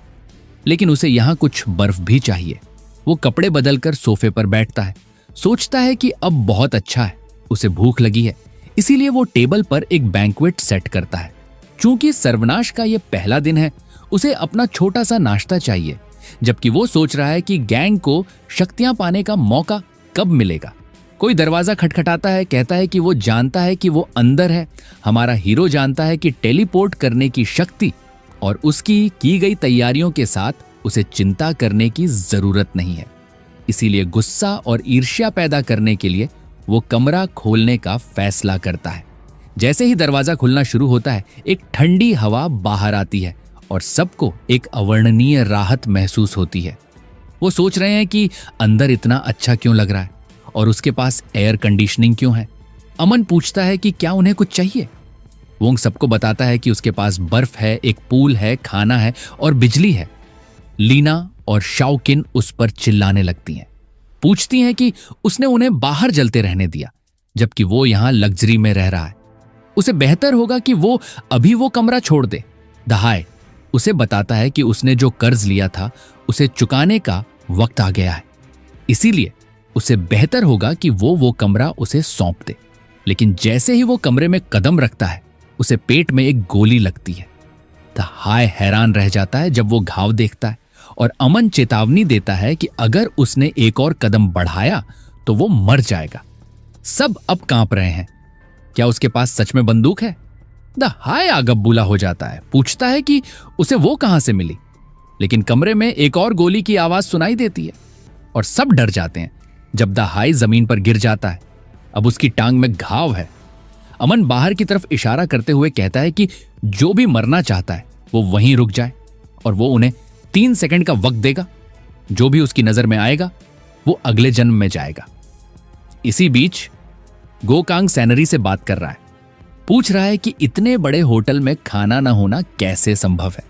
लेकिन उसे यहां कुछ बर्फ भी चाहिए। वो कपड़े बदलकर सोफे पर बैठता है, सोचता है कि अब बहुत अच्छा है। उसे भूख लगी है, इसीलिए वो टेबल पर एक बैंक्वेट सेट करता है। चूंकि सर्वनाश का ये पहला दिन है, उसे अपना छोटा सा नाश्ता चाहिए। जबकि वो सोच रहा है कि गैंग को शक्तियां पाने का मौका कब मिलेगा। कोई दरवाजा खटखटाता है, कहता है कि वो जानता है कि वो अंदर है। हमारा हीरो जानता है कि टेलीपोर्ट करने की शक्ति और उसकी की गई तैयारियों के साथ उसे चिंता करने की जरूरत नहीं है। इसीलिए गुस्सा और ईर्ष्या पैदा करने के लिए वो कमरा खोलने का फैसला करता है। जैसे ही दरवाजा खुलना शुरू होता है, एक ठंडी हवा बाहर आती है और सबको एक अवर्णनीय राहत महसूस होती है। वो सोच रहे हैं कि अंदर इतना अच्छा क्यों लग रहा है और उसके पास एयर कंडीशनिंग क्यों है। अमन पूछता है कि क्या उन्हें कुछ चाहिए। वोंग सबको बताता है कि उसके पास बर्फ है, एक पूल है, खाना है और बिजली है। लीना और शाओकिन उस पर चिल्लाने लगती हैं, पूछती हैं कि उसने उन्हें बाहर जलते रहने दिया, जबकि वो यहां लग्जरी में रह रहा है। उसे बेहतर होगा कि वो अभी वो कमरा छोड़ दे। दहाय उसे बताता है कि उसने जो कर्ज लिया था उसे चुकाने का वक्त आ गया है, इसीलिए उसे बेहतर होगा कि वो कमरा उसे सौंप दे। लेकिन जैसे ही वो कमरे में कदम रखता है, उसे पेट में एक गोली लगती है। दहाय हैरान रह जाता है जब वो घाव देखता है और अमन चेतावनी देता है कि अगर उसने एक और कदम बढ़ाया तो वो मर जाएगा। सब अब कांप रहे हैं। क्या उसके पास सच में बंदूक है? द हाय आगबूला हो जाता है, पूछता है कि उसे वो कहां से मिली। लेकिन कमरे में एक और गोली की आवाज सुनाई देती है और सब डर जाते हैं जब द हाई जमीन पर गिर जाता है। अब उसकी टांग में घाव है। अमन बाहर की तरफ इशारा करते हुए कहता है कि जो भी मरना चाहता है वो वहीं रुक जाए और वो उन्हें 3 सेकंड का वक्त देगा। जो भी उसकी नजर में आएगा वो अगले जन्म में जाएगा। इसी बीच गोकांग सैनरी से बात कर रहा है, पूछ रहा है कि इतने बड़े होटल में खाना ना होना कैसे संभव है।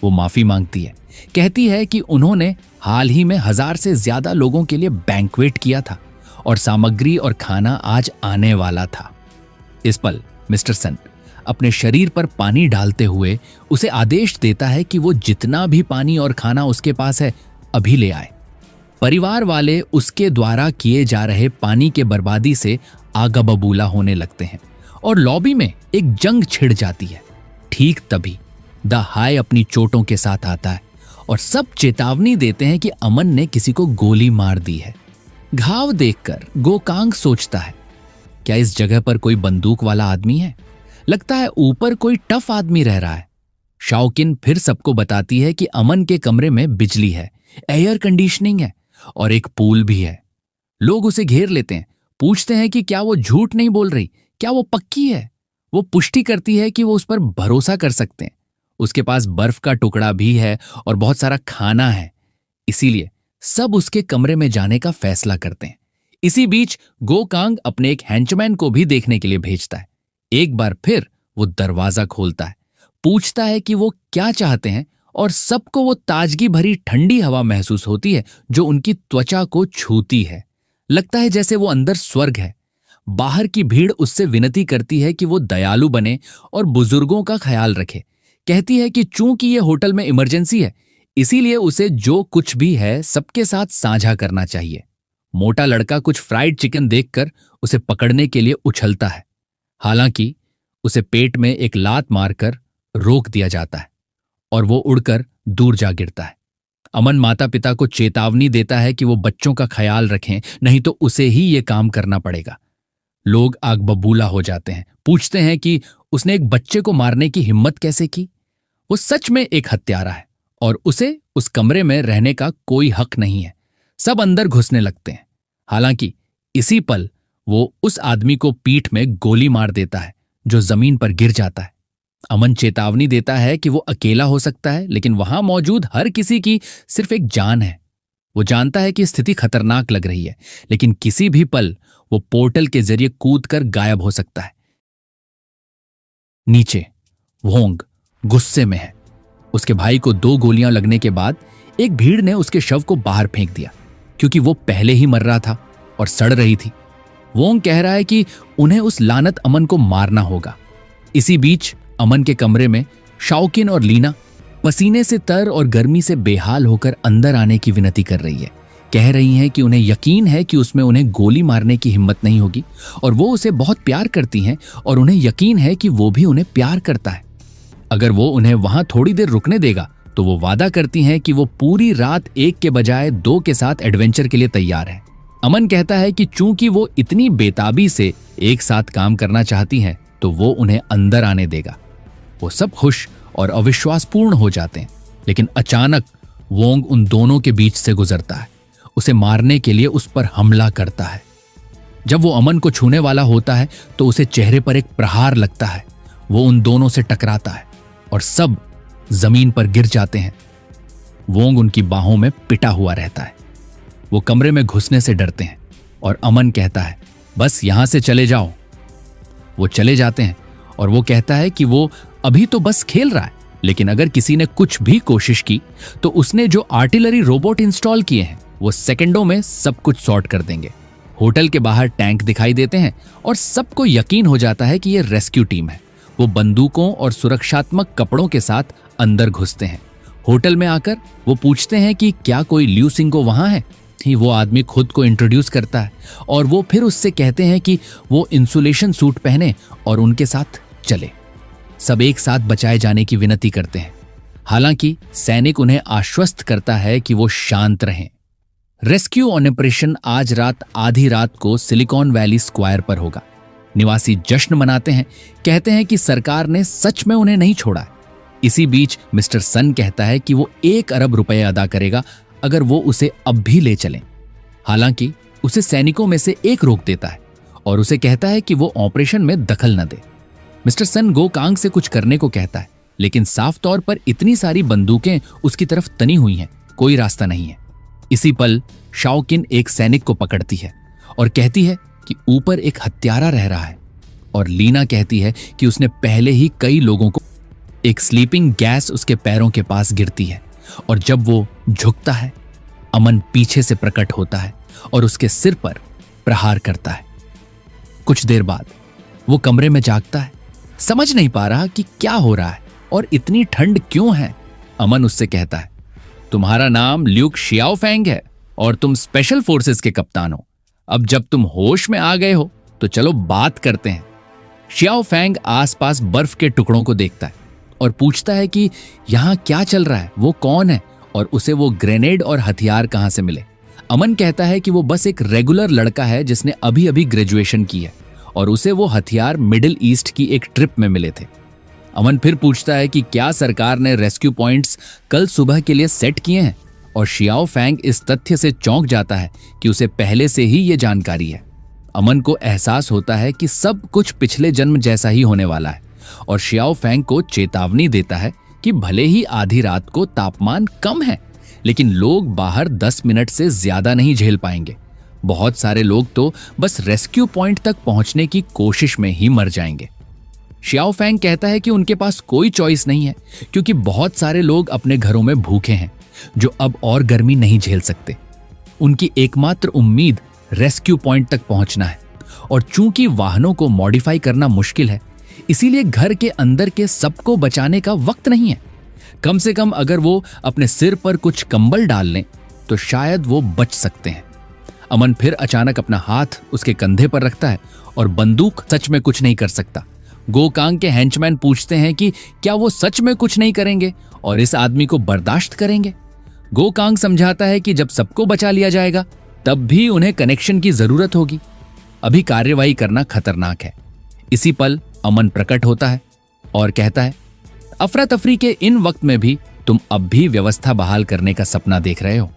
वो माफी मांगती है, कहती है कि उन्होंने हाल ही में 1000 से ज्यादा लोगों के लिए बैंक्वेट किया था और सामग्री और खाना आज आने वाला था। इस पल मिस्टर सन अपने शरीर पर पानी डालते हुए उसे आदेश देता है कि वो जितना भी पानी और खाना उसके पास है अभी ले आए। परिवार वाले उसके द्वारा किए जा रहे पानी के बर्बादी से आगा बबूला होने लगते हैं और लॉबी में एक जंग छिड़ जाती है। ठीक तभी द हाई अपनी चोटों के साथ आता है और सब चेतावनी देते हैं कि अमन ने किसी को गोली मार दी है। घाव देखकर गोकांग सोचता है, क्या इस जगह पर कोई बंदूक वाला आदमी है? लगता है ऊपर कोई टफ आदमी रह रहा है। शाओकिन फिर सबको बताती है कि अमन के कमरे में बिजली है, एयर कंडीशनिंग है और एक पूल भी है। लोग उसे घेर लेते हैं, पूछते हैं कि क्या वो झूठ नहीं बोल रही, क्या वो पक्की है। वो पुष्टि करती है कि वो उस पर भरोसा कर सकते हैं। उसके पास बर्फ का टुकड़ा भी है और बहुत सारा खाना है, इसीलिए सब उसके कमरे में जाने का फैसला करते हैं। इसी बीच गोकांग अपने एक हैंचमैन को भी देखने के लिए भेजता है। एक बार फिर वो दरवाजा खोलता है। पूछता है कि वो क्या चाहते हैं और सबको वो ताजगी भरी ठंडी हवा महसूस होती है जो उनकी त्वचा को छूती है। लगता है जैसे वो अंदर स्वर्ग है। बाहर की भीड़ उससे विनती करती है कि वो दयालु बने और बुजुर्गों का ख्याल रखे। कहती है कि चूंकि ये होटल में इमरजेंसी है, इसीलिए उसे जो कुछ भी है सबके साथ साझा करना चाहिए। मोटा लड़का कुछ फ्राइड चिकन देखकर उसे पकड़ने के लिए उछलता है। हालांकि उसे पेट में एक लात मारकर रोक दिया जाता है और वो उड़कर दूर जा गिरता है। अमन माता पिता को चेतावनी देता है कि वो बच्चों का ख्याल रखें, नहीं तो उसे ही ये काम करना पड़ेगा। लोग आग बबूला हो जाते हैं, पूछते हैं कि उसने एक बच्चे को मारने की हिम्मत कैसे की। वो सच में एक हत्यारा है और उसे उस कमरे में रहने का कोई हक नहीं है। सब अंदर घुसने लगते हैं। हालांकि इसी पल वो उस आदमी को पीठ में गोली मार देता है जो जमीन पर गिर जाता है। अमन चेतावनी देता है कि वो अकेला हो सकता है, लेकिन वहां मौजूद हर किसी की सिर्फ एक जान है। वो जानता है कि स्थिति खतरनाक लग रही है, लेकिन किसी भी पल वो पोर्टल के जरिए कूदकर गायब हो सकता है। नीचे वोंग गुस्से में है। उसके भाई को 2 गोलियां लगने के बाद एक भीड़ ने उसके शव को बाहर फेंक दिया, क्योंकि वो पहले ही मर रहा था और सड़ रही थी। वोंग कह रहा है कि उन्हें उस लानत अमन को मारना होगा। इसी बीच अमन के कमरे में शाओकिन और लीना पसीने से तर और गर्मी से बेहाल होकर अंदर आने की विनती कर रही है। कह रही हैं कि उन्हें यकीन है कि उसमें उन्हें गोली मारने की हिम्मत नहीं होगी और वो उसे बहुत प्यार करती हैं और उन्हें यकीन है कि वो भी उन्हें प्यार करता है। अगर वो उन्हें वहां थोड़ी देर रुकने देगा तो वो वादा करती हैं कि वो पूरी रात 1 के बजाय 2 के साथ एडवेंचर के लिए तैयार है। अमन कहता है कि चूंकि वो इतनी बेताबी से एक साथ काम करना चाहती हैं तो वो उन्हें अंदर आने देगा। वो सब खुश और अविश्वासपूर्ण हो जाते हैं, लेकिन अचानक वोंग उन दोनों के बीच से गुजरता है। उसे मारने के लिए उस पर हमला करता है। जब वो अमन को छूने वाला होता है तो उसे चेहरे पर एक प्रहार लगता है। वो उन दोनों से टकराता है और सब जमीन पर गिर जाते हैं। वोंग उनकी बाहों में पिटा हुआ रहता है। वो कमरे में घुसने से डरते हैं और अमन कहता है, बस यहां से चले जाओ। वो चले जाते हैं और वो कहता है कि वो अभी तो बस खेल रहा है, लेकिन अगर किसी ने कुछ भी कोशिश की तो उसने जो आर्टिलरी रोबोट इंस्टॉल किए हैं वो सेकंडों में सब कुछ सॉर्ट कर देंगे। होटल के बाहर टैंक दिखाई देते हैं और सबको यकीन हो जाता है कि ये रेस्क्यू टीम है। वो बंदूकों और सुरक्षात्मक कपड़ों के साथ अंदर घुसते हैं। होटल में आकर वो पूछते हैं कि क्या कोई ल्यू सिंगो वहां है। वो आदमी खुद को इंट्रोड्यूस करता है और वो फिर उससे कहते हैं कि वो इंसुलेशन सूट पहने और उनके साथ चले। सब एक साथ बचाए जाने की विनती करते हैं। हालांकि सैनिक उन्हें आश्वस्त करता है कि वो शांत रहें। रेस्क्यू ऑपरेशन आज रात आधी रात को सिलिकॉन वैली स्क्वायर पर होगा। निवासी जश्न मनाते हैं, कहते हैं कि सरकार ने सच में उन्हें नहीं छोड़ा है। इसी बीच मिस्टर सन कहता है कि वो 1 अरब रुपए अदा करेगा अगर वो उसे अब भी ले चलें। हालांकि उसे सैनिकों में से एक रोक देता है और उसे कहता है कि वो ऑपरेशन में दखल न दे। मिस्टर सन गोकांग से कुछ करने को कहता है, लेकिन साफ तौर पर इतनी सारी बंदूकें उसकी तरफ तनी हुई हैं, कोई रास्ता नहीं है। इसी पल शाओकिन एक सैनिक को पकड़ती है और कहती है कि ऊपर एक हत्यारा रह रहा है, और लीना कहती है कि उसने पहले ही कई लोगों को। एक स्लीपिंग गैस उसके पैरों के पास गिरती है और जब वो झुकता है, अमन पीछे से प्रकट होता है और उसके सिर पर प्रहार करता है। कुछ देर बाद वो कमरे में जागता है, समझ नहीं पा रहा कि क्या हो रहा है और इतनी ठंड क्यों है। अमन उससे कहता है, तुम्हारा नाम ल्यूक शियाओफेंग है और तुम स्पेशल फोर्सेस के कप्तान हो। अब जब तुम होश में आ गए हो तो चलो बात करते हैं। शियाओफेंग आसपास बर्फ के टुकड़ों को देखता है और पूछता है कि यहां क्या चल रहा है, वो कौन है और उसे वो ग्रेनेड और हथियार कहां से मिले। अमन कहता है कि वो बस एक रेगुलर लड़का है जिसने अभी अभी ग्रेजुएशन की है और उसे वो हथियार मिडिल ईस्ट की एक ट्रिप में मिले थे। अमन फिर पूछता है कि क्या सरकार ने रेस्क्यू पॉइंट्स कल सुबह के लिए सेट किए हैं, और शियाओफेंग इस तथ्य से चौंक जाता है कि उसे पहले से ही ये जानकारी है। अमन को एहसास होता है कि सब कुछ पिछले जन्म जैसा ही होने वाला है और शियाओफेंग को चेतावनी देता है कि भले ही आधी रात को तापमान कम है, लेकिन लोग बाहर 10 मिनट से ज्यादा नहीं झेल पाएंगे। बहुत सारे लोग तो बस रेस्क्यू पॉइंट तक पहुंचने की कोशिश में ही मर जाएंगे। श्याओ फैंग कहता है कि उनके पास कोई चॉइस नहीं है, क्योंकि बहुत सारे लोग अपने घरों में भूखे हैं जो अब और गर्मी नहीं झेल सकते। उनकी एकमात्र उम्मीद रेस्क्यू पॉइंट तक पहुंचना है, और चूंकि वाहनों को मॉडिफाई करना मुश्किल है, इसीलिए घर के अंदर के सबको बचाने का वक्त नहीं है। कम से कम अगर वो अपने सिर पर कुछ कंबल डाल लें तो शायद वो बच सकते हैं। अमन फिर अचानक अपना हाथ उसके कंधे पर रखता है और बंदूक सच में कुछ नहीं कर सकता। गो कांग के हेंचमैन पूछते हैं कि क्या वो सच में कुछ नहीं करेंगे और इस आदमी को बर्दाश्त करेंगे। गो कांग समझाता है कि जब सबको बचा लिया जाएगा तब भी उन्हें कनेक्शन की जरूरत होगी। अभी कार्यवाही करना खतरनाक है। इसी पल अमन प्रकट होता है और कहता है, अफरा तफरी के इन वक्त में भी तुम अब भी व्यवस्था बहाल करने का सपना देख रहे हो।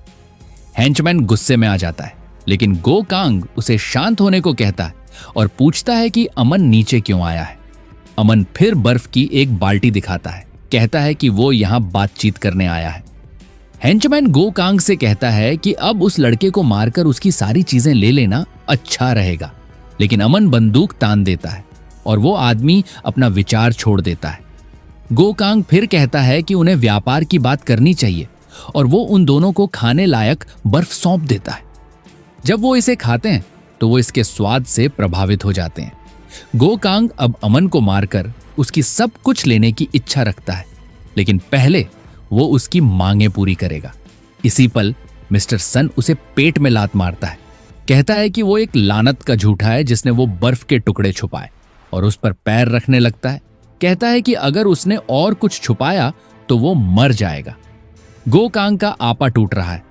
हेंचमैन गुस्से में आ जाता है, लेकिन गो कांग उसे शांत होने को कहता है और पूछता है कि अमन नीचे क्यों आया है। अमन फिर बर्फ की एक बाल्टी दिखाता है, कहता है कि वो यहां बातचीत करने आया है। हेंचमैन गो कांग से कहता है कि अब उस लड़के को मारकर उसकी सारी चीजें ले लेना अच्छा रहेगा, लेकिन अमन बंदूक तान देता है और वो आदमी अपना विचार छोड़ देता है। गो कांग फिर कहता है कि उन्हें व्यापार की बात करनी चाहिए और वो उन दोनों को खाने लायक बर्फ सौंप देता है। जब वो इसे खाते हैं तो वो इसके स्वाद से प्रभावित हो जाते हैं। गो कांग अब अमन को मारकर उसकी सब कुछ लेने की इच्छा रखता है, लेकिन पहले वो उसकी मांगें पूरी करेगा। इसी पल मिस्टर सन उसे पेट में लात मारता है, कहता है कि वो एक लानत का झूठा है जिसने वो बर्फ के टुकड़े छुपाए, और उस पर पैर रखने लगता है। कहता है कि अगर उसने और कुछ छुपाया तो वो मर जाएगा। गो कांग का आपा टूट रहा है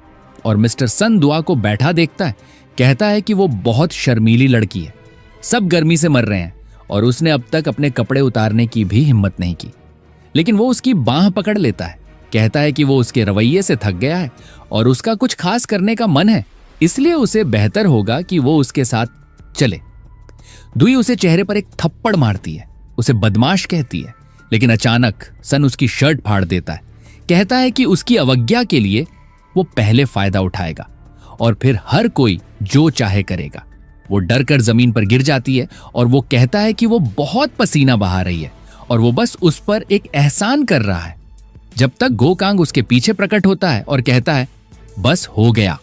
और मिस्टर सन दुआ को बैठा देखता है। कहता है कि वो बहुत शर्मीली लड़की है, सब गर्मी से मर रहे हैं और उसने अब तक अपने कपड़े उतारने की भी हिम्मत नहीं की। लेकिन वो उसकी बांह पकड़ लेता है। कहता है कि वो उसके रवैये से थक गया है और उसका कुछ खास करने का मन है, इसलिए उसे बेहतर होगा कि वो उसके साथ चले। दुई उसे चेहरे पर एक थप्पड़ मारती है, उसे बदमाश कहती है, लेकिन अचानक सन उसकी शर्ट फाड़ देता है। कहता है कि उसकी अवज्ञा के लिए वो पहले फायदा उठाएगा और फिर हर कोई जो चाहे करेगा। वो डर कर जमीन पर गिर जाती है और वो कहता है कि वो बहुत पसीना बहा रही है और वो बस उस पर एक एहसान कर रहा है, जब तक गो कांग उसके पीछे प्रकट होता है और कहता है, बस हो गया।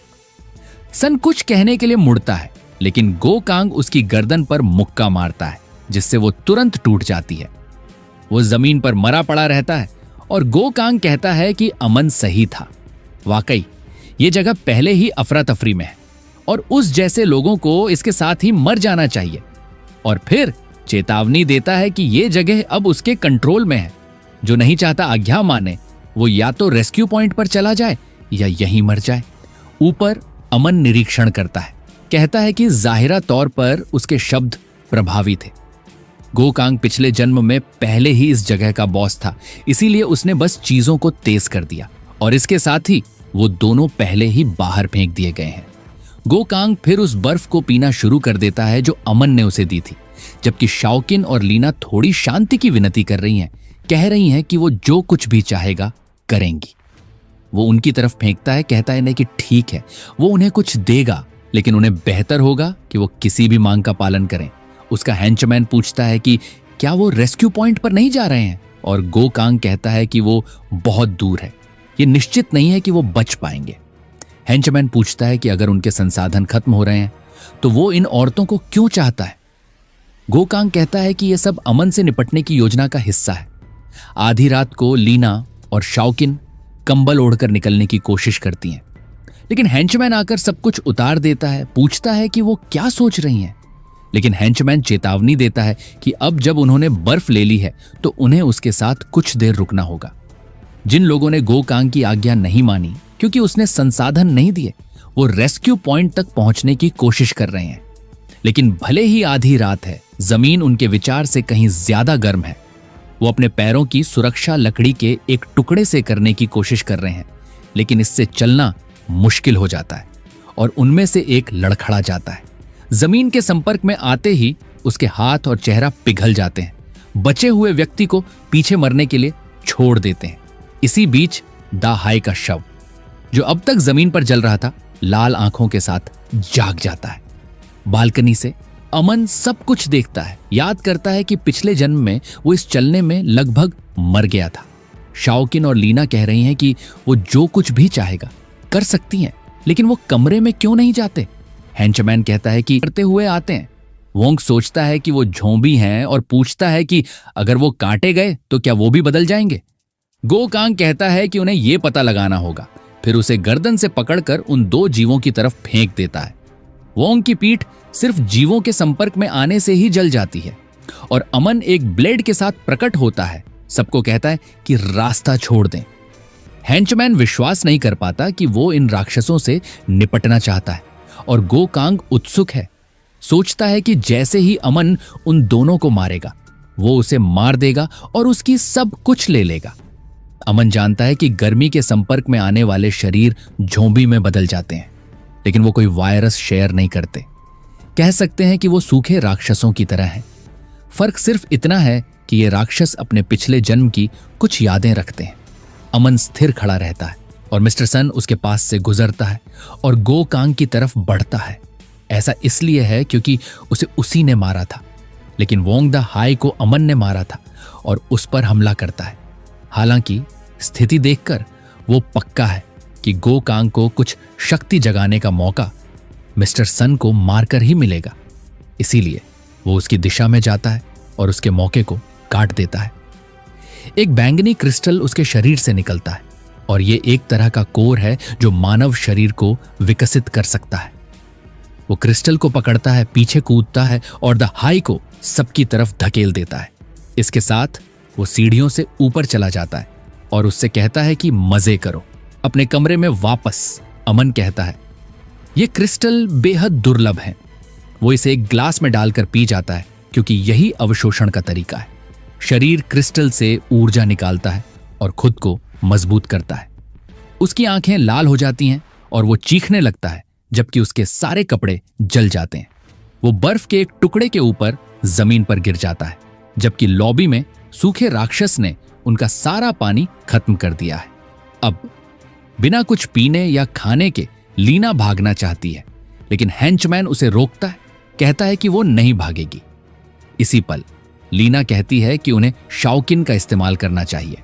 सन कुछ कहने के लिए मुड़ता है, लेकिन गो कांग उसकी गर्दन पर मुक्का मारता है, जिससे वो तुरंत टूट जाती है। वो जमीन पर मरा पड़ा रहता है और गो कांग कहता है कि अमन सही था। वाकई ये जगह पहले ही अफरा तफरी में है और उस जैसे लोगों को इसके साथ ही मर जाना चाहिए। और फिर चेतावनी देता है कि ये जगह अब उसके कंट्रोल में है। जो नहीं चाहता आज्ञा माने, वो या तो रेस्क्यू पॉइंट पर चला जाए या यहीं मर जाए। ऊपर अमन निरीक्षण करता है, कहता है कि जाहिरा तौर पर उसके शब्द प्रभावी थे। गो कांग पिछले जन्म में पहले ही इस जगह का बॉस था, इसीलिए उसने बस चीजों को तेज कर दिया और इसके साथ ही वो दोनों पहले ही बाहर फेंक दिए गए हैं। गो कांग फिर उस बर्फ को पीना शुरू कर देता है जो अमन ने उसे दी थी, जबकि शाओकिन और लीना थोड़ी शांति की विनती कर रही हैं, कह रही हैं कि वो जो कुछ भी चाहेगा करेंगी। वो उनकी तरफ फेंकता है, कहता है नहीं कि ठीक है, वो उन्हें कुछ देगा, लेकिन उन्हें बेहतर होगा कि वो किसी भी मांग का पालन करें। उसका हेंचमैन पूछता है कि क्या वो रेस्क्यू पॉइंट पर नहीं जा रहे हैं, और गो कांग कहता है कि वो बहुत दूर है, ये निश्चित नहीं है कि वो बच पाएंगे। हेंचमैन पूछता है कि अगर उनके संसाधन खत्म हो रहे हैं तो वो इन औरतों को क्यों चाहता है। गो कांग कहता है कि यह सब अमन से निपटने की योजना का हिस्सा है। आधी रात को लीना और शाओकिन कंबल ओढ़कर निकलने की कोशिश करती हैं, लेकिन हेंचमैन आकर सब कुछ उतार देता है। पूछता है कि वो क्या सोच रही हैं, लेकिन हेंचमैन चेतावनी देता है कि अब जब उन्होंने बर्फ ले ली है तो उन्हें उसके साथ कुछ देर रुकना होगा। जिन लोगों ने गो कांग की आज्ञा नहीं मानी क्योंकि उसने संसाधन नहीं दिए, वो रेस्क्यू पॉइंट तक पहुंचने की कोशिश कर रहे हैं। लेकिन भले ही आधी रात है, जमीन उनके विचार से कहीं ज्यादा गर्म है। वो अपने पैरों की सुरक्षा लकड़ी के एक टुकड़े से करने की कोशिश कर रहे हैं, लेकिन इससे चलना मुश्किल हो जाता है और उनमें से एक लड़खड़ा जाता है। जमीन के संपर्क में आते ही उसके हाथ और चेहरा पिघल जाते हैं। बचे हुए व्यक्ति को पीछे मरने के लिए छोड़ देते हैं। इसी बीच दाहाई का शव, जो अब तक जमीन पर जल रहा था, लाल आंखों के साथ जाग जाता है। बालकनी से अमन सब कुछ देखता है, याद करता है कि पिछले जन्म में वो इस चलने में लगभग मर गया था। शाओकिन और लीना कह रही हैं कि वो जो कुछ भी चाहेगा कर सकती हैं, लेकिन वो कमरे में क्यों नहीं जाते? हैंचमैन कहता है कि करते हुए आते हैं। वोंग सोचता है कि वो झोंबी हैं और पूछता है कि अगर वो काटे गए तो क्या वो भी बदल जाएंगे? गो कांग कहता है कि उन्हें ये पता लगाना होगा, फिर उसे गर्दन से पकड़कर उन दो जीवों की तरफ फेंक देता है। वोंग की पीठ सिर्फ जीवों के संपर्क में आने से ही जल जाती है और अमन एक ब्लेड के साथ प्रकट होता है। सबको कहता है कि रास्ता छोड़ दें। हैंचमैन विश्वास नहीं कर पाता कि वो इन राक्षसों से निपटना चाहता है और गो कांग उत्सुक है। सोचता है कि जैसे ही अमन उन दोनों को मारेगा, वो उसे मार देगा और उसकी सब कुछ ले लेगा। अमन जानता है कि गर्मी के संपर्क में आने वाले शरीर झोंबी में बदल जाते हैं, लेकिन वो कोई वायरस शेयर नहीं करते। कह सकते हैं कि वो सूखे राक्षसों की तरह हैं। फर्क सिर्फ इतना है कि ये राक्षस अपने पिछले जन्म की कुछ यादें रखते हैं। अमन स्थिर खड़ा रहता है और मिस्टर सन उसके पास से गुजरता है और गो कांग की तरफ बढ़ता है। ऐसा इसलिए है क्योंकि उसे उसी ने मारा था, लेकिन वोंग द हाई को अमन ने मारा था और उस पर हमला करता है। हालांकि स्थिति देखकर वो पक्का है कि गो कांग को कुछ शक्ति जगाने का मौका मिस्टर सन को मारकर ही मिलेगा। इसीलिए वो उसकी दिशा में जाता है और उसके मौके को काट देता है। एक बैंगनी क्रिस्टल उसके शरीर से निकलता है और ये एक तरह का कोर है जो मानव शरीर को विकसित कर सकता है। वो क्रिस्टल को पकड़ता है, पीछे कूदता है और द हाई को सबकी तरफ धकेल देता है। इसके साथ वो सीढ़ियों से ऊपर चला जाता है और उससे कहता है कि मजे करो। अपने कमरे में वापस अमन कहता है ये क्रिस्टल बेहद दुर्लभ है। वो इसे एक ग्लास में डालकर पी जाता है क्योंकि यही अवशोषण का तरीका है। शरीर क्रिस्टल से ऊर्जा निकालता है और खुद को मजबूत करता है। उसकी आंखें लाल हो जाती हैं और वो चीखने लगता है, जबकि उसके सारे कपड़े जल जाते हैं। वो बर्फ के एक टुकड़े के ऊपर जमीन पर गिर जाता है, जबकि लॉबी में सूखे राक्षस ने उनका सारा पानी खत्म कर दिया है। अब बिना कुछ पीने या खाने के लीना भागना चाहती है, लेकिन हैंचमैन उसे रोकता है, कहता है कि वो नहीं भागेगी। इसी पल लीना कहती है कि उन्हें शाओकिन का इस्तेमाल करना चाहिए।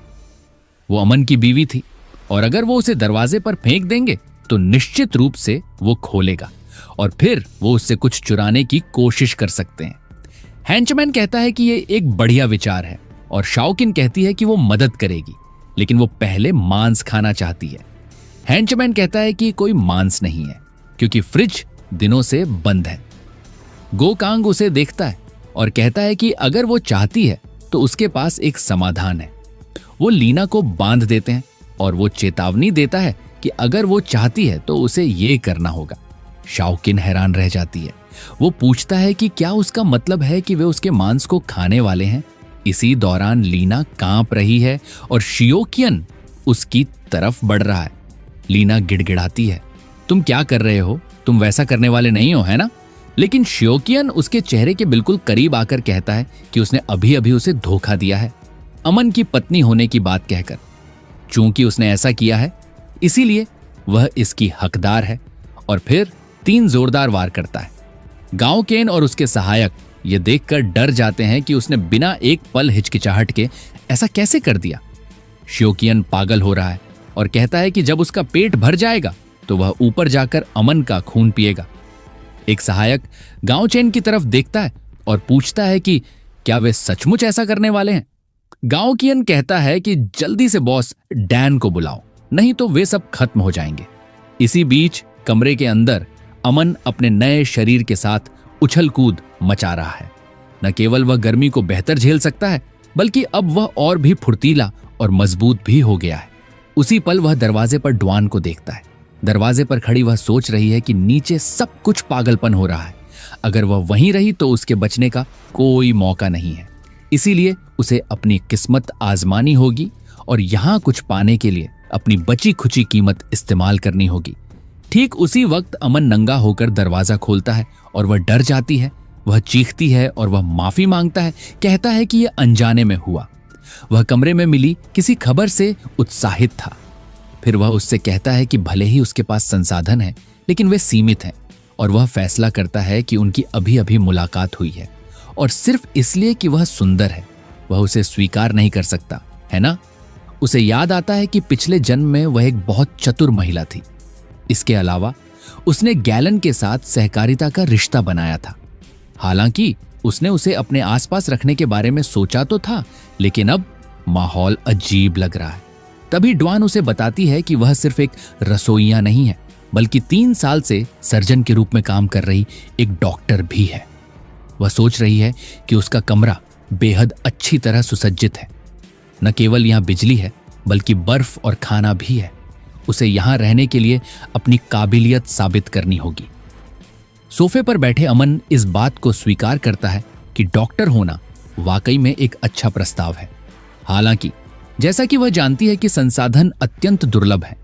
वो अमन की बीवी थी और अगर वो उसे दरवाजे पर फेंक देंगे तो निश्चित रूप से वो खोलेगा और फिर वो उससे कुछ चुराने की कोशिश कर सकते हैं। हैंचमैन कहता है कि ये एक बढ़िया विचार है और शाओकिन कहती है कि वो मदद करेगी, लेकिन वो पहले मांस खाना चाहती है। हैंचमैन कहता है कि कोई मांस नहीं है क्योंकि फ्रिज दिनों से बंद है। गो कांग उसे देखता है और कहता है कि अगर वो चाहती है तो उसके पास एक समाधान है। वो लीना को बांध देते हैं और वो चेतावनी देता है कि अगर वो चाहती है तो उसे ये करना होगा। शाओकिन हैरान रह जाती है। वो पूछता है कि क्या उसका मतलब है कि वे उसके मांस को खाने वाले हैं। इसी दौरान लीना कांप रही है और शियोकियन उसकी तरफ बढ़ रहा है। लीना गिड़गिड़ाती है, तुम क्या कर रहे हो? तुम वैसा करने वाले नहीं हो, है ना? लेकिन शियोकियन उसके चेहरे के बिल्कुल करीब आकर कहता है कि उसने अभी अभी उसे धोखा दिया है, अमन की पत्नी होने की बात कहकर। चूंकि उसने ऐसा किया है इसीलिए वह इसकी हकदार है और फिर 3 जोरदार वार करता है। गांव केन और उसके सहायक ये देखकर डर जाते हैं कि उसने बिना एक पल हिचकिचाहट के ऐसा कैसे कर दिया। शियोकियन पागल हो रहा है और कहता है कि जब उसका पेट भर जाएगा तो वह ऊपर जाकर अमन का खून पिएगा। एक सहायक गांव चेन की तरफ देखता है और पूछता है कि क्या वे सचमुच ऐसा करने वाले हैं। गांव कियन कहता है कि जल्दी से बॉस डैन को बुलाओ, नहीं तो वे सब खत्म हो जाएंगे। इसी बीच कमरे के अंदर अमन अपने नए शरीर के साथ उछल कूद मचा रहा है। न केवल वह गर्मी को बेहतर झेल सकता है, बल्कि अब वह और भी फुर्तीला और मजबूत भी हो गया है। उसी पल वह दरवाजे पर ड्वान को देखता है। दरवाजे पर खड़ी वह सोच रही है कि नीचे सब कुछ पागलपन हो रहा है। अगर वह वहीं रही तो उसके बचने का कोई मौका नहीं है। इसीलिए उसे अपनी किस्मत आजमानी होगी और यहां कुछ पाने के लिए अपनी बची खुची कीमत इस्तेमाल करनी होगी। ठीक उसी वक्त अमन नंगा होकर दरवाजा खोलता है और वह डर जाती है। वह चीखती है और वह माफी मांगता है, कहता है कि यह अनजाने में हुआ। वह कमरे में मिली किसी खबर से उत्साहित था। फिर वह उससे कहता है कि भले ही उसके पास संसाधन है, लेकिन वे सीमित हैं और वह फैसला करता है कि उनकी अभी अभी मुलाकात हुई है और सिर्फ इसलिए कि वह सुंदर है वह उसे स्वीकार नहीं कर सकता, है ना? उसे याद आता है कि पिछले जन्म में वह एक बहुत चतुर महिला थी। इसके अलावा उसने गैलन के साथ सहकारिता का रिश्ता बनाया था। हालांकि उसने उसे अपने आसपास रखने के बारे में सोचा तो था, लेकिन अब माहौल अजीब लग रहा है। तभी ड्वान उसे बताती है कि वह सिर्फ एक रसोइया नहीं है, बल्कि 3 साल से सर्जन के रूप में काम कर रही एक डॉक्टर भी है। वह सोच रही है कि उसका कमरा बेहद अच्छी तरह सुसज्जित है। न केवल यहाँ बिजली है, बल्कि बर्फ और खाना भी है। उसे यहाँ रहने के लिए अपनी काबिलियत साबित करनी होगी। सोफे पर बैठे अमन इस बात को स्वीकार करता है कि डॉक्टर होना वाकई में एक अच्छा प्रस्ताव है। हालांकि जैसा कि वह जानती है कि संसाधन अत्यंत दुर्लभ है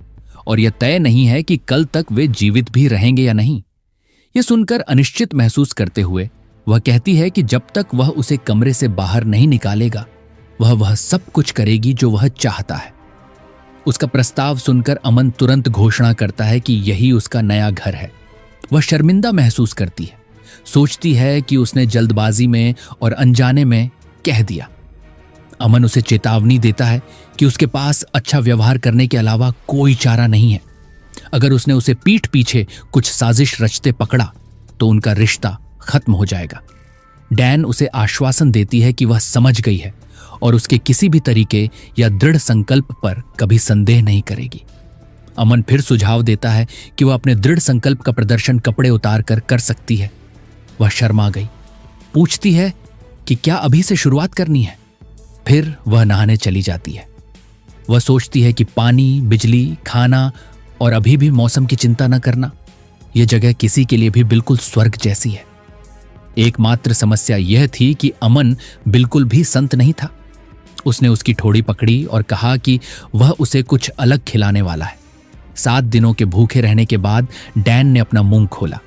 और यह तय नहीं है कि कल तक वे जीवित भी रहेंगे या नहीं। यह सुनकर अनिश्चित महसूस करते हुए वह कहती है कि जब तक वह उसे कमरे से बाहर नहीं निकालेगा वह सब कुछ करेगी जो वह चाहता है। उसका प्रस्ताव सुनकर अमन तुरंत घोषणा करता है कि यही उसका नया घर है। वह शर्मिंदा महसूस करती है, सोचती है कि उसने जल्दबाजी में और अनजाने में कह दिया। अमन उसे चेतावनी देता है कि उसके पास अच्छा व्यवहार करने के अलावा कोई चारा नहीं है। अगर उसने उसे पीठ पीछे कुछ साजिश रचते पकड़ा तो उनका रिश्ता खत्म हो जाएगा। डैन उसे आश्वासन देती है कि वह समझ गई है और उसके किसी भी तरीके या दृढ़ संकल्प पर कभी संदेह नहीं करेगी। अमन फिर सुझाव देता है कि वह अपने दृढ़ संकल्प का प्रदर्शन कपड़े उतार कर सकती है। वह शर्मा गई, पूछती है कि क्या अभी से शुरुआत करनी है। फिर वह नहाने चली जाती है। वह सोचती है कि पानी, बिजली, खाना और अभी भी मौसम की चिंता न करना, यह जगह किसी के लिए भी बिल्कुल स्वर्ग जैसी है। एकमात्र समस्या यह थी कि अमन बिल्कुल भी संत नहीं था। उसने उसकी ठोड़ी पकड़ी और कहा कि वह उसे कुछ अलग खिलाने वाला है। 7 दिनों के भूखे रहने के बाद डैन ने अपना मुंह खोला।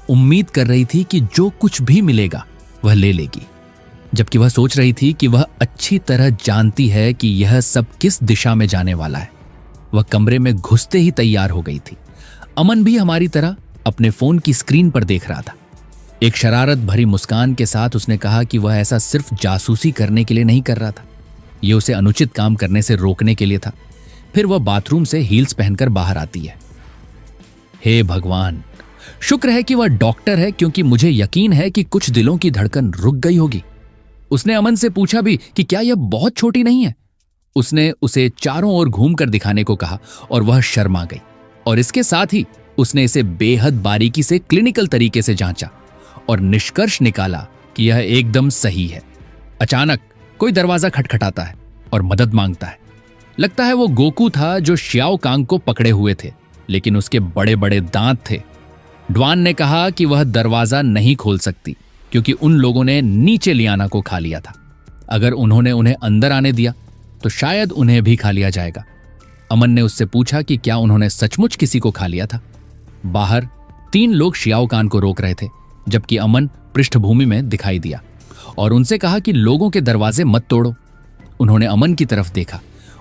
उम्मीद कर रही थी कि जो कुछ भी मिलेगा वह ले लेगी, जबकि वह सोच रही थी कि वह अच्छी तरह जानती है कि यह सब किस दिशा में जाने वाला है। वह कमरे में घुसते ही तैयार हो गई थी। अमन भी हमारी तरह अपने फोन की स्क्रीन पर देख रहा था। एक शरारत भरी मुस्कान के साथ उसने कहा कि वह ऐसा सिर्फ जासूसी करने के लिए नहीं कर रहा था, यह उसे अनुचित काम करने से रोकने के लिए था। फिर वह बाथरूम से हील्स पहनकर बाहर आती है। हे भगवान, शुक्र है कि वह डॉक्टर है, क्योंकि मुझे यकीन है कि कुछ दिलों की धड़कन रुक गई होगी। उसने अमन से पूछा भी कि क्या यह बहुत छोटी नहीं है। उसने उसे चारों ओर घूमकर दिखाने को कहा और वह शर्मा गई, और इसके साथ ही उसने इसे बेहद बारीकी से क्लिनिकल तरीके से जांचा और निष्कर्ष निकाला कि यह एकदम सही है। अचानक कोई दरवाजा खटखटाता है और मदद मांगता है। लगता है वो गोकू था जो श्याओ कांग को पकड़े हुए थे, लेकिन उसके बड़े बड़े दांत थे। ड्वान ने कहा कि वह दरवाजा नहीं खोल सकती क्योंकि उन लोगों ने नीचे लियाना को खा लिया था। अगर उन्होंने उन्हें अंदर आने दिया तो शायद उन्हें भी खा लिया जाएगा। अमन ने उससे पूछा कि क्या उन्होंने सचमुच किसी को खा लिया था। बाहर 3 लोग शियाओ कान को रोक रहे थे, जबकि अमन पृष्ठभूमि में दिखाई दिया और उनसे कहा कि लोगों के दरवाजे मत तोड़ो। उन्होंने अमन की तरफ देखा।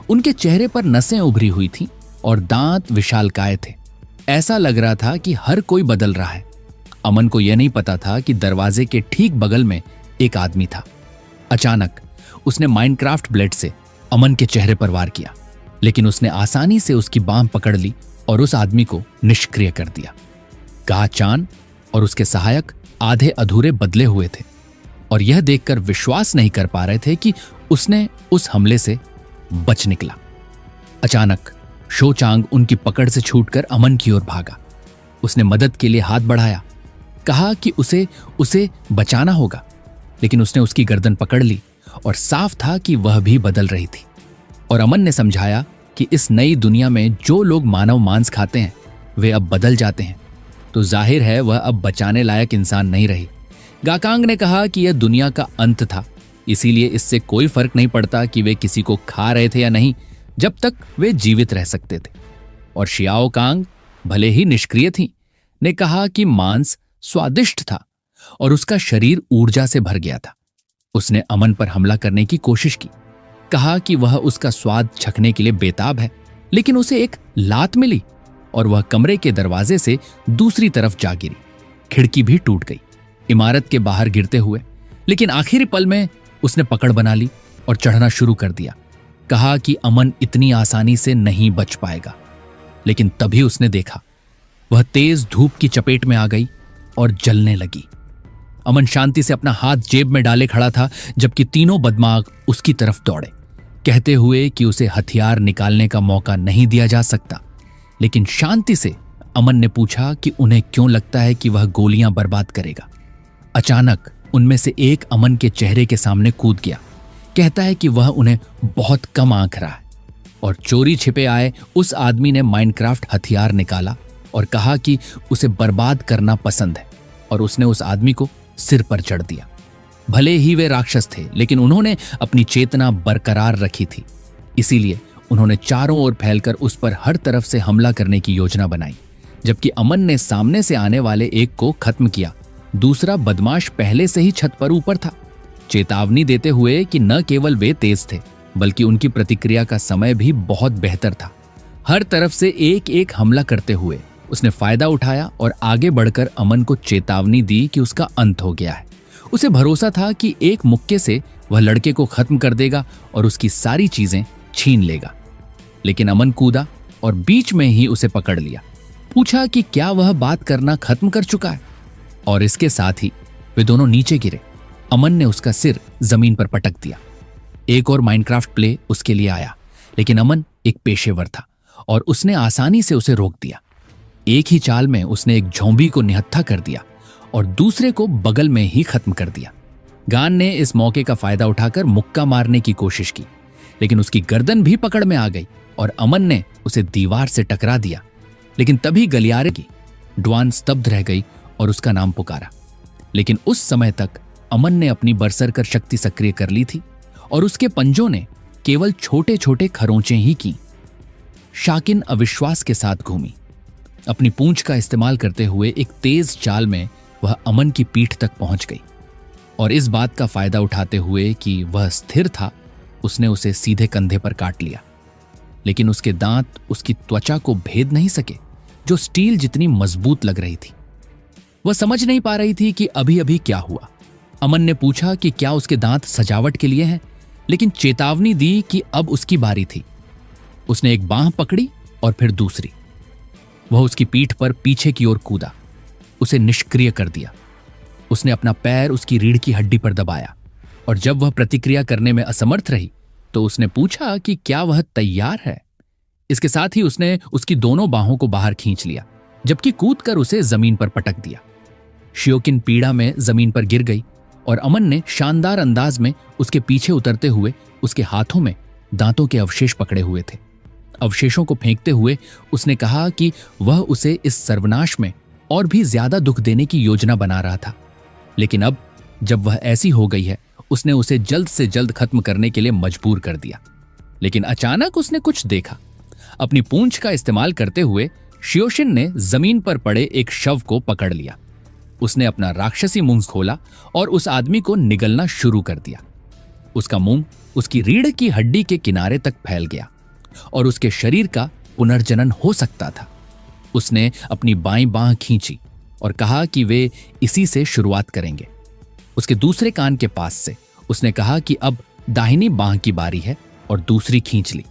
उनके चेहरे पर नसें उभरी हुई थीं और दांत विशालकाय थे। ऐसा लग रहा था कि हर कोई बदल रहा है। अमन को यह नहीं पता था कि दरवाजे के ठीक बगल में एक आदमी था। अचानक उसने माइनक्राफ्ट ब्लेड से अमन के चेहरे पर वार किया, लेकिन उसने आसानी से उसकी बांह पकड़ ली और उस आदमी को निष्क्रिय कर दिया। गा चान और उसके सहायक आधे अधूरे बदले हुए थे और यह देखकर विश्वास नहीं कर पा रहे थे कि उसने उस हमले से बच निकला। अचानक शो चांग उनकी पकड़ से छूटकर अमन की ओर भागा। उसने मदद के लिए हाथ बढ़ाया, कहा कि उसे बचाना होगा, लेकिन उसने उसकी गर्दन पकड़ ली और साफ था कि वह भी बदल रही थी। और अमन ने समझाया कि इस नई दुनिया में जो लोग मानव मांस खाते हैं वे अब बदल जाते हैं, तो जाहिर है वह अब बचाने लायक इंसान नहीं रही। गाकांग ने कहा कि यह दुनिया का अंत था, इसीलिए इससे कोई फर्क नहीं पड़ता कि वे किसी को खा रहे थे या नहीं, जब तक वे जीवित रह सकते थे। और शियाओ कांग भले ही निष्क्रिय थी, ने कहा कि मांस स्वादिष्ट था और उसका शरीर ऊर्जा से भर गया था। उसने अमन पर हमला करने की कोशिश की, कहा कि वह उसका स्वाद चखने के लिए बेताब है, लेकिन उसे एक लात मिली और वह कमरे के दरवाजे से दूसरी तरफ जा गिरी। खिड़की भी टूट गई, इमारत के बाहर गिरते हुए। लेकिन आखिरी पल में उसने पकड़ बना ली और चढ़ना शुरू कर दिया। कहा कि अमन इतनी आसानी से नहीं बच पाएगा। लेकिन तभी उसने देखा, वह तेज धूप की चपेट में आ गई और जलने लगी। अमन शांति से अपना हाथ जेब में डाले खड़ा था, जबकि तीनों बदमाग उसकी तरफ दौड़े, कहते हुए कि उसे हथियार निकालने का मौका नहीं दिया जा सकता। लेकिन शांति से अमन ने पूछा कि उन्हें क्यों लगता है कि वह गोलियां बर्बाद करेगा। अचानक उनमें से एक अमन के चेहरे के सामने कूद गया। कहता है कि वह उन्हें बहुत कम आंक रहा है। और चोरी छिपे आए उस आदमी ने माइनक्राफ्ट हथियार निकाला और कहा कि उसे बर्बाद करना पसंद है, और उसने उस आदमी को सिर पर चढ़ दिया। भले ही वे राक्षस थे, लेकिन उन्होंने अपनी चेतना बरकरार रखी थी। इसीलिए उन्होंने चारों ओर फैलकर उस पर हर तरफ से हमला करने की योजना बनाई। जबकि अमन ने सामने से आने वाले एक को खत्म किया, दूसरा बदमाश पहले से ही छत पर ऊपर था, चेतावनी देते हुए कि न केवल वे तेज थे, बल्कि उनकी प्रतिक्रिया का समय भी बहुत बेहतर था। हर तरफ से एक एक हमला करते हुए उसने फायदा उठाया और आगे बढ़कर अमन को चेतावनी दी कि उसका अंत हो गया है। उसे भरोसा था कि एक मुक्के से वह लड़के को खत्म कर देगा और उसकी सारी चीजें छीन लेगा। लेकिन अमन कूदा और बीच में ही उसे पकड़ लिया। पूछा कि क्या वह बात करना खत्म कर चुका है, और इसके साथ ही वे दोनों नीचे गिरे। अमन ने उसका सिर जमीन पर पटक दिया। एक और माइनक्राफ्ट प्ले उसके लिए आया, लेकिन अमन एक पेशेवर था और उसने आसानी से उसे रोक दिया। एक ही चाल में उसने एक झोंबी को निहत्था कर दिया और दूसरे को बगल में ही खत्म कर दिया। गान ने इस मौके का फायदा उठाकर मुक्का मारने की कोशिश की, लेकिन उसकी गर्दन भी पकड़ में आ गई और अमन ने उसे दीवार से टकरा दिया। लेकिन तभी गलियारे की ड्वान स्तब्ध रह गई और उसका नाम पुकारा। लेकिन उस समय तक अमन ने अपनी बरसरकर शक्ति सक्रिय कर ली थी और उसके पंजों ने केवल छोटे छोटे खरोंचे ही की। शाकिन अविश्वास के साथ घूमी। अपनी पूंछ का इस्तेमाल करते हुए एक तेज चाल में वह अमन की पीठ तक पहुंच गई, और इस बात का फायदा उठाते हुए कि वह स्थिर था, उसने उसे सीधे कंधे पर काट लिया। लेकिन उसके दांत उसकी त्वचा को भेद नहीं सके, जो स्टील जितनी मजबूत लग रही थी। वह समझ नहीं पा रही थी कि अभी अभी क्या हुआ। अमन ने पूछा कि क्या उसके दांत सजावट के लिए हैं, लेकिन चेतावनी दी कि अब उसकी बारी थी। उसने एक बांह पकड़ी और फिर दूसरी। वह उसकी पीठ पर पीछे की ओर कूदा, उसे निष्क्रिय कर दिया। उसने अपना पैर उसकी रीढ़ की हड्डी पर दबाया, और जब वह प्रतिक्रिया करने में असमर्थ रही तो उसने पूछा कि क्या वह तैयार है। इसके साथ ही उसने उसकी दोनों बाहों को बाहर खींच लिया, जबकि कूदकर उसे जमीन पर पटक दिया। शियोकिन पीड़ा में जमीन पर गिर गई और अमन ने शानदार अंदाज में उसके पीछे उतरते हुए उसके हाथों में दांतों के अवशेष पकड़े हुए थे। अवशेषों को फेंकते हुए उसने कहा कि वह उसे इस सर्वनाश में और भी ज्यादा दुख देने की योजना बना रहा था। लेकिन अब जब वह ऐसी हो गई है, उसने उसे जल्द से जल्द खत्म करने के लिए मजबूर कर दिया। लेकिन अचानक उसने कुछ देखा। अपनी पूंछ का इस्तेमाल करते हुए शियोशिन ने जमीन पर पड़े एक शव को पकड़ लिया। उसने अपना राक्षसी मुंह खोला और उस आदमी को निगलना शुरू कर दिया। उसका मुंह उसकी रीढ़ की हड्डी के किनारे तक फैल गया और उसके शरीर का पुनर्जनन हो सकता था। उसने अपनी बाईं बांह खींची और कहा कि वे इसी से शुरुआत करेंगे। उसके दूसरे कान के पास से उसने कहा कि अब दाहिनी बांह की बारी है, और दूसरी खींच ली।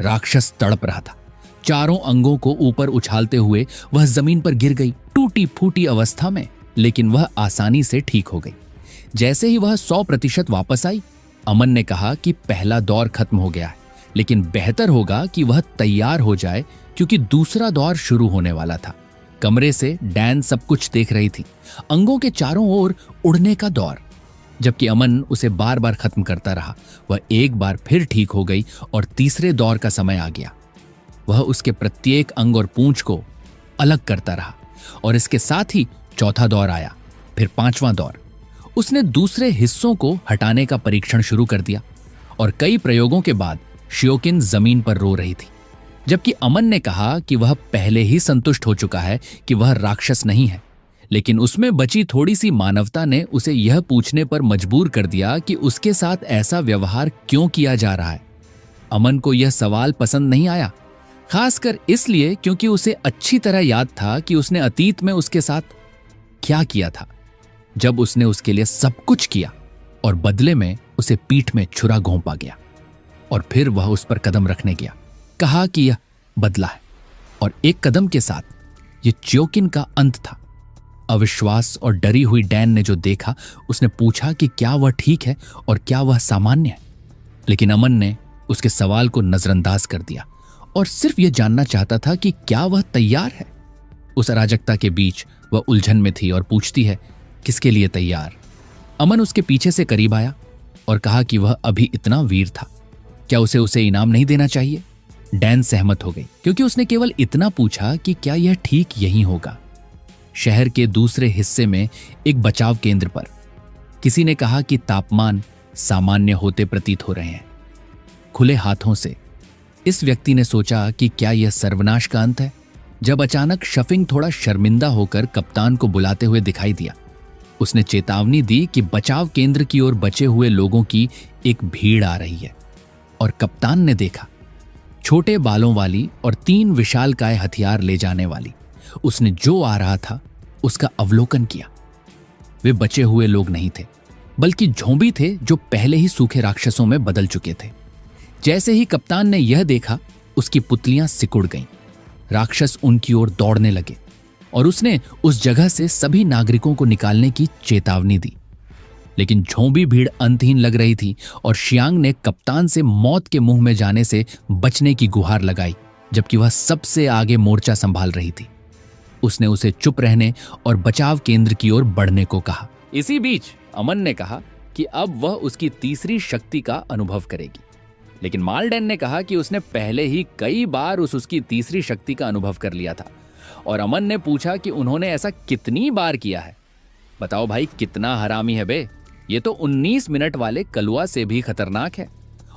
राक्षस तड़प रहा था। चारों अंगों को ऊपर उछालते हुए वह जमीन पर गिर गई, टूटी फूटी अवस्था में, लेकिन वह आसानी से ठीक हो गई। जैसे ही वह 100% वापस आई, अमन ने कहा कि पहला दौर खत्म हो गया है, लेकिन बेहतर होगा कि वह तैयार हो जाए, क्योंकि दूसरा दौर शुरू होने वाला था। कमरे से डैन सब कुछ देख रही थी। अंगों के चारों ओर उड़ने का दौर। जबकि अमन उसे बार बार खत्म करता रहा, वह एक बार फिर ठीक हो गई और तीसरे दौर का समय आ गया। वह उसके प्रत्येक अंग और पूंछ को अलग करता रहा, और इसके साथ ही चौथा दौर आया, फिर पांचवां दौर। उसने दूसरे हिस्सों को हटाने का परीक्षण शुरू कर दिया, और कई प्रयोगों के बाद शियोकिन जमीन पर रो रही थी। जबकि अमन ने कहा कि वह पहले ही संतुष्ट हो चुका है कि वह राक्षस नहीं है, लेकिन उसमें बची थोड़ी सी मानवता ने उसे यह पूछने पर मजबूर कर दिया कि उसके साथ ऐसा व्यवहार क्यों किया जा रहा है। अमन को यह सवाल पसंद नहीं आया, खासकर इसलिए क्योंकि उसे अच्छी तरह याद था कि उसने अतीत में उसके साथ क्या किया था जब उसने उसके लिए सब कुछ किया और बदले में उसे पीठ में छुरा घोंपा गया। और फिर वह उस पर कदम रखने गया, कहा कि यह बदला है, और एक कदम के साथ यह च्योकिन का अंत था। अविश्वास और डरी हुई डैन ने जो देखा, उसने पूछा कि क्या वह ठीक है और क्या वह सामान्य है। लेकिन अमन ने उसके सवाल को नजरअंदाज कर दिया और सिर्फ यह जानना चाहता था कि क्या वह तैयार है। उस अराजकता के बीच वह उलझन में थी और पूछती है, किसके लिए तैयार? अमन उसके पीछे से करीब आया और कहा कि वह अभी इतना वीर था, क्या उसे इनाम नहीं देना चाहिए? डैन सहमत हो गई क्योंकि उसने केवल इतना पूछा कि क्या यह ठीक यहीं होगा। शहर के दूसरे हिस्से में एक बचाव केंद्र पर किसी ने कहा कि तापमान सामान्य होते प्रतीत हो रहे हैं। खुले हाथों से इस व्यक्ति ने सोचा कि क्या यह सर्वनाश का अंत है, जब अचानक शफिंग थोड़ा शर्मिंदा होकर कप्तान को बुलाते हुए दिखाई दिया। उसने चेतावनी दी कि बचाव केंद्र की ओर बचे हुए लोगों की एक भीड़ आ रही है। और कप्तान ने देखा, छोटे बालों वाली और 3 विशालकाय हथियार ले जाने वाली उसने जो आ रहा था उसका अवलोकन किया। वे बचे हुए लोग नहीं थे, बल्कि झोंबी थे जो पहले ही सूखे राक्षसों में बदल चुके थे। जैसे ही कप्तान ने यह देखा, उसकी पुतलियां सिकुड़ गईं। राक्षस उनकी ओर दौड़ने लगे और उसने उस जगह से सभी नागरिकों को निकालने की चेतावनी दी। लेकिन झोंबी भीड़ अंतहीन लग रही थी और शियांग ने कप्तान से मौत के मुंह में जाने से बचने की गुहार लगाई, जबकि वह सबसे आगे मोर्चा संभाल रही थी। उसने उसे चुप रहने और बचाव केंद्र की ओर बढ़ने को कहा। इसी बीच अमन ने कहा कि अब वह उसकी तीसरी शक्ति का अनुभव करेगी। लेकिन मालडेन ने कहा कि उसने पहले ही कई बार उसकी तीसरी शक्ति का अनुभव कर लिया था। और अमन ने पूछा कि उन्होंने ऐसा कितनी बार किया है। बताओ भाई, कितना हरामी है बे, ये तो 19 मिनट वाले कलुआ से भी खतरनाक है।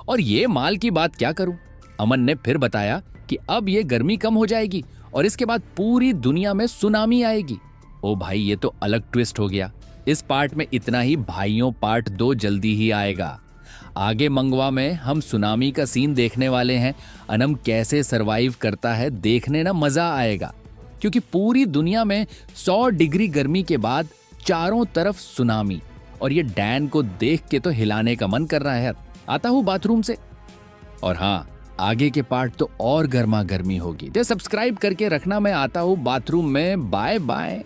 और ये माल की बात क्या करूं? अमन ने फिर बताया कि अब ये गर्मी कम हो जाएगी और इसके बाद पूरी दुनिया में सुनामी आएगी। ओ भाई, ये तो अलग ट्विस्ट हो गया। इस पार्ट में इतना ही भाइयों, पार्ट 2 जल्दी ही आएगा। आगे मंगवा में हम सुनामी का सीन देखने वाले हैं। अनम कैसे सरवाइव करता है, देखने ना मजा आएगा, क्योंकि पूरी दुनिया में 100 डिग्री गर्मी के बाद चारों तरफ सुनामी। और ये डैन को देख के तो हिलाने का मन कर रहा है। आता हूँ बाथरूम से। और हाँ, आगे के पार्ट तो और गर्मा गर्मी होगी। तो सब्सक्राइब करके रखना। मैं आता हूँ बाथरूम में। Bye bye.